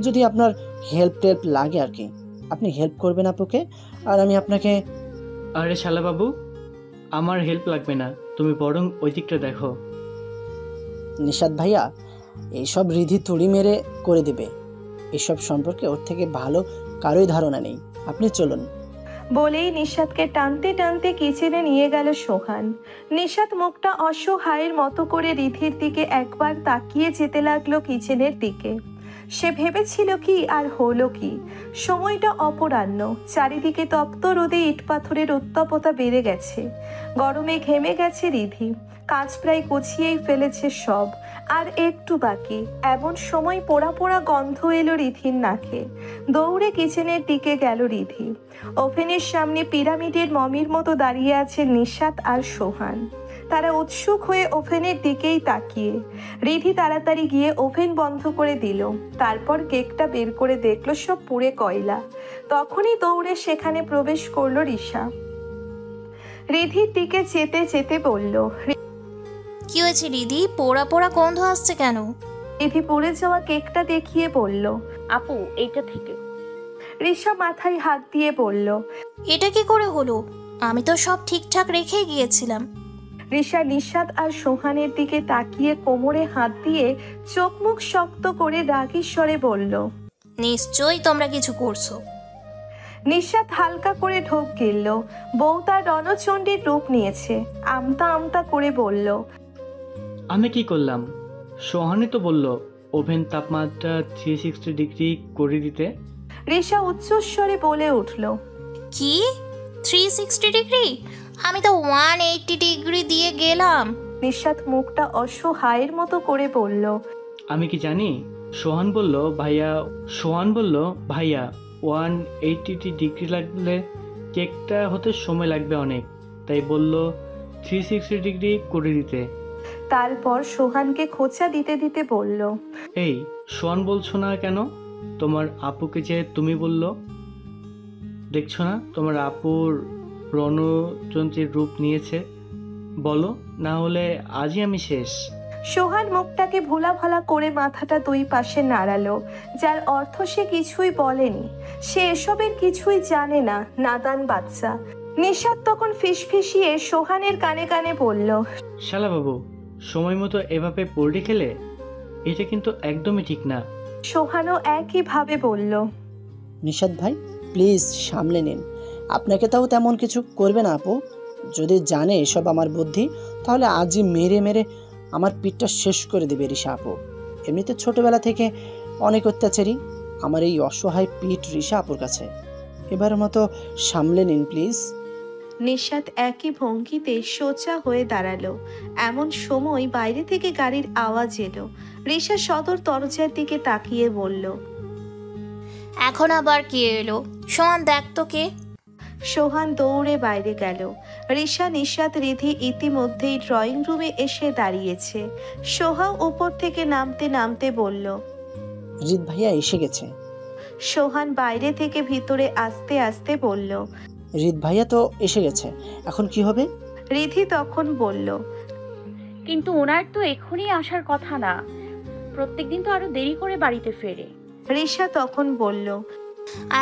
যদি আপনার হেল্প টেল্প লাগে আর কি। আপনি হেল্প করবেন আপুকে, আর আমি আপনাকে। আরে শালাবাবু, আমার হেল্প লাগবে না, তুমি বরং ওই দিকটা দেখো। নিশাত ভাইয়া এইসব রিধি তুড়ি মেরে করে দেবে। এসব সম্পর্কে ওর থেকে ভালো কারোই ধারণা নেই। আপনি চলুন। বলেই নিশাতকে টানতে টানতে কিচেনে নিয়ে গেল সোহান। নিশাত মুখটা অসহায়ের মতো করে রিধির দিকে একবার তাকিয়ে যেতে লাগলো কিচেনের দিকে। সে ভেবেছিল কি আর হলো কি। সময়টা অপরাহ্ন, চারিদিকে তপ্ত রোদে ইট পাথরের উত্তপতা বেড়ে গেছে। গরমে ঘেমে গেছে রিধি, কাজ প্রায় গুছিয়েই ফেলেছে সব, আর একটু বাকি। এমন সময় পোড়া পোড়া গন্ধ এলো রিধির নাকে। দৌড়ে কিচেনের দিকে গেল রিধি। ওভেনের সামনে পিরামিডের মমির মতো দাঁড়িয়ে আছে নিশাত আর সোহান। তারা উৎসুক হয়ে ওভেনের দিকেই তাকিয়ে। রিধি তাড়াতাড়ি গিয়ে ওভেন বন্ধ করে দিল। তারপর কেকটা বের করে দেখলো সব পুড়ে কয়লা। তখনই দৌড়ে সেখানে প্রবেশ করলো রিশা। রিধির দিকে যেতে যেতে বলল, কি হয়েছে রিধি, পোড়া পোড়া গন্ধ আসছে কেন? রিধি পুড়ে যাওয়া কেকটা দেখিয়ে বলল, আপু এইটা থেকে। রিশা মাথায় হাত দিয়ে বলল, এটা কি করে হলো? আমি তো সব ঠিকঠাক রেখে গিয়েছিলাম। রিশা নিশাত আর সোহানের দিকে তাকিয়ে কোমরে হাত দিয়ে চোখ মুখ শক্ত করে রাগী স্বরে বলল, নিশ্চয়ই তোমরা কিছু করছো। নিশাত হালকা করে ঢোক গিলল। বউ তার রণচণ্ডীর রূপ নিয়েছে। আমতা আমতা করে বলল, আমি কি করলাম? সোহানি তো বলল ওভেন তাপমাত্রা 360 ডিগ্রি করে দিতে। রিশা উচ্চস্বরে বলে উঠল, কি 360 ডিগ্রি? আমি তো 180 ডিগ্রি দিয়ে গেলাম। নিশাত মুখটা অসহায়ের মতো করে বলল, আমি কি জানি? সোহান বলল ভাইয়া 180 ডিগ্রি লাগলে কেকটা হতে সময় লাগবে অনেক, তাই বলল 360 ডিগ্রি করে দিতে। তারপর সোহানকে খোঁচা দিতে দিতে বলল, এই সোহান বলছো না কেন? তোমার আপুকে যে তুমি বলল, দেখছো না তোমার আপুর রণযন্ত্রের রূপ নিয়েছে? বলো, না হলে আজই আমি শেষ। সোহান মুখটাকে ভোলা ভালা করে মাথাটা দুই পাশে নাড়ালো, যার অর্থ সে কিছুই বলেনি। সে এসবের কিছুই জানে না, নাদান বাচ্চা। নিশাত তখন ফিসফিসিয়ে সোহানের কানে কানে বলল, শালাবাবু, সময় মতো এভাবে পোল্ট্রি খেলে এটা কিন্তু একদমই ঠিক না। সোহানও একইভাবে বলল, নিশাত ভাই প্লিজ সামলে নিন। আপনাকে তাও তেমন কিছু করবে না আপু। যদি জানে এসব আমার বুদ্ধি, তাহলে আজই মেরে মেরে আমার পিঠটা শেষ করে দেবে রিশা আপু। এমনিতে ছোটবেলা থেকে অনেক অত্যাচারী আমার এই অসহায় পিঠ রিশা আপুর কাছে। এবার মতো সামলে নিন প্লিজ। নিশাত একই ভঙ্গিতে সোজা হয়ে দাঁড়ালো। এমন সময় বাইরে থেকে গাড়ির আওয়াজ এলো। রিশা সদর দরজার দিকে তাকিয়ে বলল, এখন আবার কে এলো? সোহান দেখ তো কে। সোহান দৌড়ে বাইরে গেল। রিশা, নিশাত, রিধি ইতিমধ্যেই ড্রয়িং রুমে এসে দাঁড়িয়েছে। সোহাও উপর থেকে নামতে নামতে বলল, রিত ভাইয়া এসে গেছে। সোহান বাইরে থেকে ভিতরে আসতে আসতে বলল, রিত ভাইয়া তো এসে গেছে, এখন কি হবে? রিধি তখন বলল, কিন্তু ওনার তো এখনই আসার কথা না, প্রত্যেকদিন তো আরো দেরি করে বাড়িতে ফেরে। রিশা তখন বলল,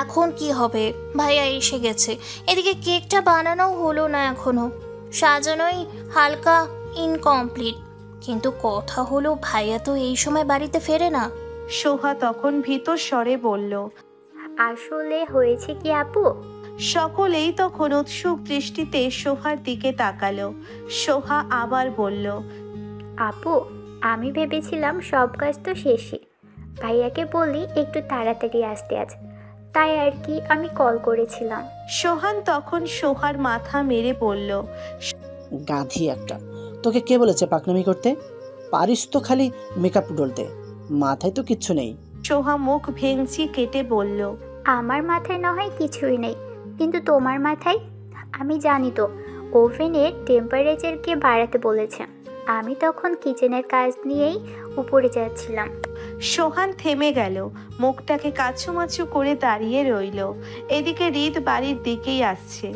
এখন কি হবে? ভাইয়া এসে গেছে, এদিকে কেকটা বানানো হলো না, এখনো সাজানোই হালকা ইনকমপ্লিট। কিন্তু কথা হলো ভাইয়া তো এই সময় বাড়িতে ফেরে না। সোহা তখন ভীত স্বরে বলল। আসলে হয়েছে কি আপু? সকলেই তখন উৎসুক দৃষ্টিতে সোহার দিকে তাকালো। সোহা আবার বলল, আপু, আমি ভেবেছিলাম সব কাজ তো শেষে, ভাইয়াকে বলি একটু তাড়াতাড়ি আসতে আজ, তাই আর কি আমি কল করেছিলাম। সোহান তখন সোহার মাথা মেরে বলল, গাধি একটা, তোকে কে বলেছে পাকনামি করতে? পারিস তো খালি মেকআপ ডলতে, মাথায় তো কিচ্ছু নেই। সোহা মুখ ভেঙচি কেটে বলল, আমার মাথায় না হয় কিছুই নেই, কিন্তু তোমার মাথায়? আমি জানি তো ওভেনের টেম্পারেচারকে বাড়াতে বলেছে। আমি তখন কিচেনের কাজ নিয়েই উপরে যাচ্ছিলাম। সোহান থেমে গেল, মুখটাকে কাচুমাচু করে দাঁড়িয়ে রইল। এদিকে রিদ বাড়ির দিকেই আসছে।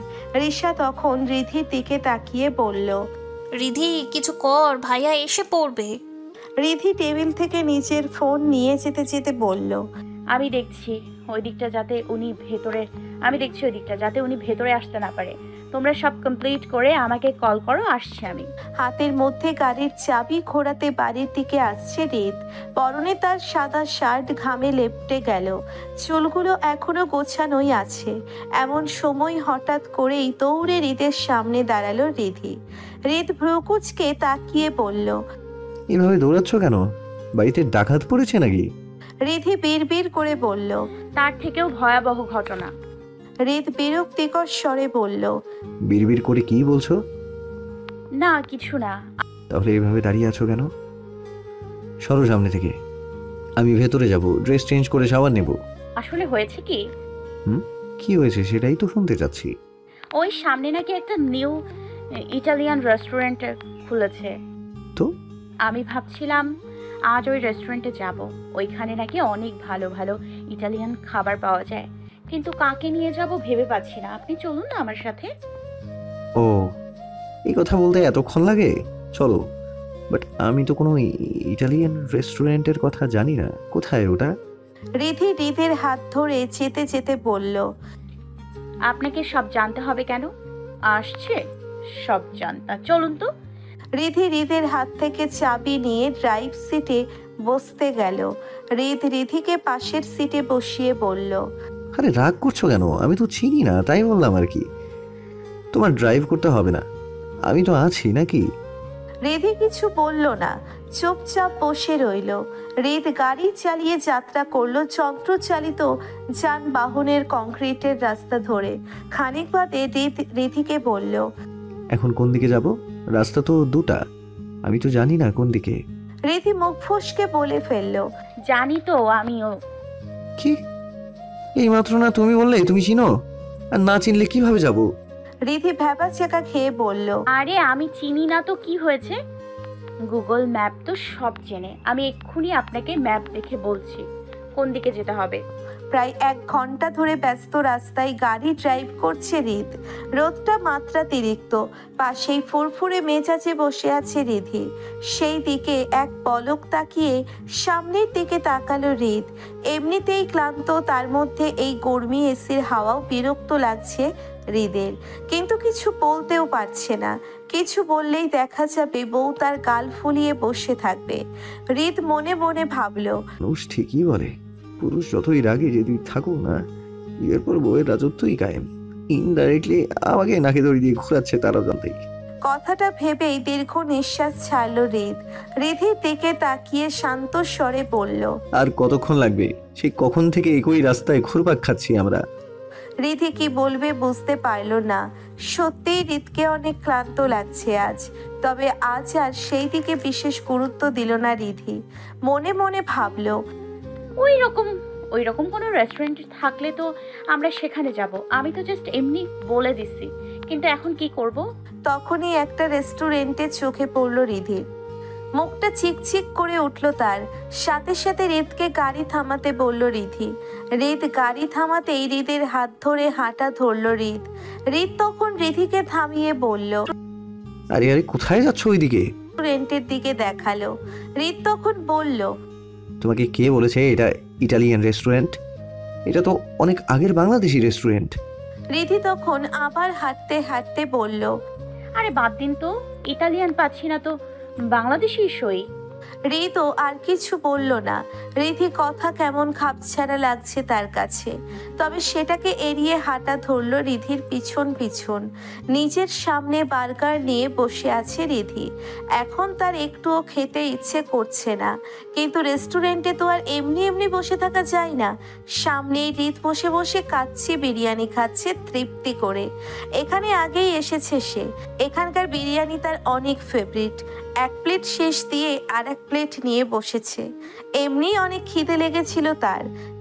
রিশা তখন রিধির দিকে তাকিয়ে বলল, রিধি কিছু কর, ভাইয়া এসে পড়বে। রিধি টেবিল থেকে নিজের ফোন নিয়ে যেতে যেতে বলল, আমি দেখছি ওই দিকটা যাতে উনি ভেতরে আসতে না পারে। তোমরা সব কমপ্লিট করে আমাকে কল করো, আসছি আমি। হাতের মধ্যে গাড়ির চাবি ঘোরাতে বাড়ির দিকে আসছে রিদ। পরনে তার সাদা শার্ট ঘামে লেপ্টে গেল, চুলগুলো এখনো গোছানোই আছে। এমন সময় হঠাৎ করেই দৌড়ে রিদের সামনে দাঁড়ালো রিধি। রিদ ভ্রুকুচকে তাকিয়ে বলল, এভাবে দৌড়াচ্ছ কেন? বাড়িতে ডাকাত পড়েছে নাকি? রিধি বিড়বিড় করে বলল, তার থেকেও ভয়াবহ ঘটনা। রিদ বিরক্তিকর স্বরে বলল, বিড়বিড় করে কি বলছো? না কিছু না। তাহলে এভাবে দাঁড়িয়ে আছো কেন? সরো সামনে থেকে, আমি ভেতরে যাব, ড্রেস চেঞ্জ করে শাওয়ার নেব। আসলে হয়েছে কি? কি হয়েছে সেটাই তো শুনতে চাচ্ছি। ওই সামনে নাকি একটা নিউ ইটালিয়ান রেস্টুরেন্ট খুলেছে, তো আমি ভাবছিলাম আজ ওই রেস্টুরেন্টে যাব। ওইখানে নাকি অনেক ভালো ভালো ইটালিয়ান খাবার পাওয়া যায়, কিন্তু কাকে নিয়ে যাব ভেবে পাচ্ছি না। আপনি চলুন না আমার সাথে। ও, এই কথা বলতে এতক্ষণ লাগে? চলো। বাট আমি তো কোনো ইটালিয়ান রেস্টুরেন্টের কথা জানি না, কোথায় ওটা? রিধি রিদের হাত ধরে যেতে যেতে বলল, আপনাকে সব জানতে হবে কেন? আসছে সব জানতা, চলুন তো। রিধি রিদের হাত থেকে চাবি নিয়ে ড্রাইভ সিটে বসতে গেল। রিধিকে পাশের সিটে বসিয়ে বলল, আরে রাগ করছো কেন? আমি তো চিনি না, তাই বললাম আর কি। তোমার ড্রাইভ করতে হবে না, আমি তো আছি নাকি। রিধি কিছু বলল না, চুপচাপ বসে রইল। রিদ গাড়ি চালিয়ে যাত্রা করলো যন্ত্রচালিত যানবাহনের কংক্রিটের রাস্তা ধরে। খানিক বাদে রিধিকে বলল, এখন কোন দিকে যাব? রাস্তা তো দুটা, আমি তো জানি না কোন দিকে। রিধি মুখ ফসকে বলে ফেলল, জানি তো আমিও। কি? এই মাত্র না তুমি বললে তুমি চিনো, আর না চিনলে কিভাবে যাব? রিধি ভ্যাবা চেকা খেয়ে বলল, আরে আমি চিনি না তো কি হয়েছে? গুগল ম্যাপ তো সব চেনে। আমি এক্ষুনি আপনাকে ম্যাপ দেখে বলছি কোন দিকে যেতে হবে। প্রায় 1 ঘন্টা ধরে ব্যস্ত রাস্তায় গাড়ি ড্রাইভ করছে রিদ। রোদটা মাত্রাতিরিক্ত। পাশেই ফুরফুরে মেজাজে বসে আছে রিধি। সেই দিকে এক পলক তাকিয়ে সামনের দিকে তাকালো রিদ। এমনিতেই ক্লান্ত, তার মধ্যে এই গরমি এসির হাওয়াও বিরক্ত লাগছে রিদের, কিন্তু কিছু বলতেও পারছে না। কিছু বললেই দেখা যাবে বউ তার গাল ফুলিয়ে বসে থাকবে। রিদ মনে মনে ভাবলো, মানুষ ঠিকই বলে, পুরুষ যতই রাগে যদি থাকুক না, বিয়ের পর বউয়ের রাজত্বই কায়েম। ইনডাইরেক্টলি আমাকে নাকে দড়ি দিয়ে ঘোরাচ্ছে তারা জানতেই। কথাটা ভেবেই দীর্ঘ নিঃশ্বাস ছাড়ল রিদ। রিধির দিকে তাকিয়ে শান্ত স্বরে বলল, আর কতক্ষণ লাগবে? সেই কখন থেকে একই রাস্তায় ঘুরপাক খাচ্ছি আমরা। রিধি কি বলবে বুঝতে পারল না। সত্যিই রিদকে অনেক ক্লান্ত লাগছে আজ। তবে আজ আর সেই দিকে বিশেষ গুরুত্ব দিল না রিধি। মনে মনে ভাবলো, ওই রকম কোনো রেস্টুরেন্ট থাকলে তো আমরা সেখানে যাব। আমি তো জাস্ট এমনি বলে দিছি, কিন্তু এখন কি করব? তখনই একটা রেস্টুরেন্টে চোখে পড়ল রিধির। মুখটা চিকচিক করে উঠল তার। সাথে সাথে রিদকে গাড়ি থামাতে বলল রিধি। রিদ গাড়ি থামাতেই রিদের হাত ধরে হাঁটা ধরল রিদ। রিদ তখন রিধিকে থামিয়ে বলল, আরে আরে কোথায় যাচ্ছ ওইদিকে? রেস্টুরেন্টের দিকে দেখালো। রিদ তখন বলল, তোমাকে কে বলেছে এটা ইটালিয়ান রেস্টুরেন্ট? এটা তো অনেক আগের বাংলাদেশি রেস্টুরেন্ট। রিধি তখন আবার হাঁটতে হাঁটতে বলল, আরে বাদ দিন তো, ইটালিয়ান পাচ্ছি না তো বাংলাদেশি সই। রিতু আর কিছু বলল না। রিধি কথা কেমন খাপছাড়া লাগছে তার কাছে, তবে সেটাকে এড়িয়ে হাঁটা ধরল রিধির পিছন পিছন। নিজের সামনে বার্গার নিয়ে বসে আছে রিধি। এখন তার একটুও খেতে ইচ্ছে করছে না, কিন্তু রেস্টুরেন্টে তো আর এমনি এমনি বসে থাকা যায় না। সামনেই রিত বসে বসে কাচ্চি বিরিয়ানি খাচ্ছে তৃপ্তি করে। এখানে আগেই এসেছে সে, এখানকার বিরিয়ানি তার অনেক ফেভারিট। এক প্লেট শেষ দিয়ে আর এক প্লেট নিয়ে বসেছে। এমনি অনেক খিদে লেগেছিল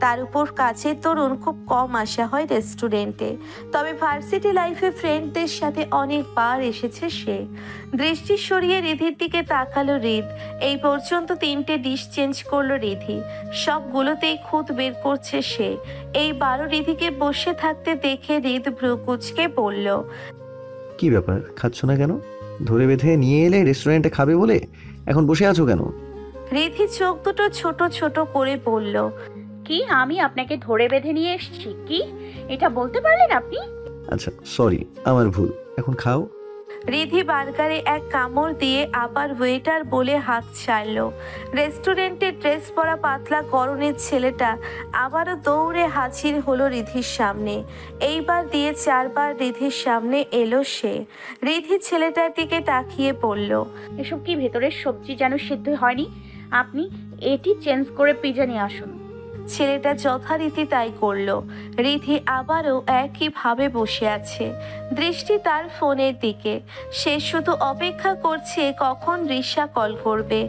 তার উপর কাছের তরুণ খুব কম আসা হয় রেস্টুরেন্টে, তবে ভার্সিটি লাইফে ফ্রেন্ডদের সাথে অনেকবার এসেছে সে। দৃষ্টি সরিয়ে রিধির দিকে তাকালো রিদ। এই পর্যন্ত 3টে ডিশ চেঞ্জ করলো রিধি, সবগুলোতেই খুঁত বের করছে সে। এইবারও রিধিকে বসে থাকতে দেখে রিদ ভ্রু কুঁচকে বলল, কি ব্যাপার, খাচ্ছ না কেন? ধরে বেঁধে নিয়ে এলে রেস্টুরেন্টে খাবে বলে, এখন বসে আছো কেন? রিধি চোখ দুটো ছোট ছোট করে বলল, কি আমি আপনাকে ধরে বেঁধে নিয়ে এসেছি? কি এটা বলতে পারলেন আপনি? আচ্ছা সরি, আমার ভুল, এখন খাও। রিধি বার্গারে এক কামড় দিয়ে আবার ওয়েটার বলে হাত ছাড়ল। রেস্টুরেন্টে ড্রেস পরা পাতলা গরনের ছেলেটা আবারও দৌড়ে হাজির হলো রিধির সামনে। এইবার দিয়ে 4বার রিধির সামনে এলো সে। রিধি ছেলেটার দিকে তাকিয়ে পড়ল, এসব কি ভেতরের সবজি যেন সিদ্ধ হয়নি? আপনি এটি চেঞ্জ করে পিজা নিয়ে আসুন। ছেলেটা যথারীতি তাই করলো। রিধি আবারও একইভাবে বসে আছে, দৃষ্টি তার ফোনের দিকে। সে শুধু অপেক্ষা করছে কখন রিশা কল করবে।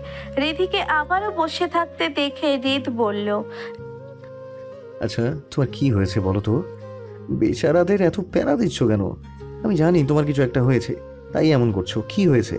রিধিকে আবারও বসে থাকতে দেখে রিদ বলল, আচ্ছা তোমার কি হয়েছে বলো তো? বেচারাদের এত প্যারা দিচ্ছ কেন? আমি জানি তোমার কিছু একটা হয়েছে, তাই এমন করছো। কি হয়েছে?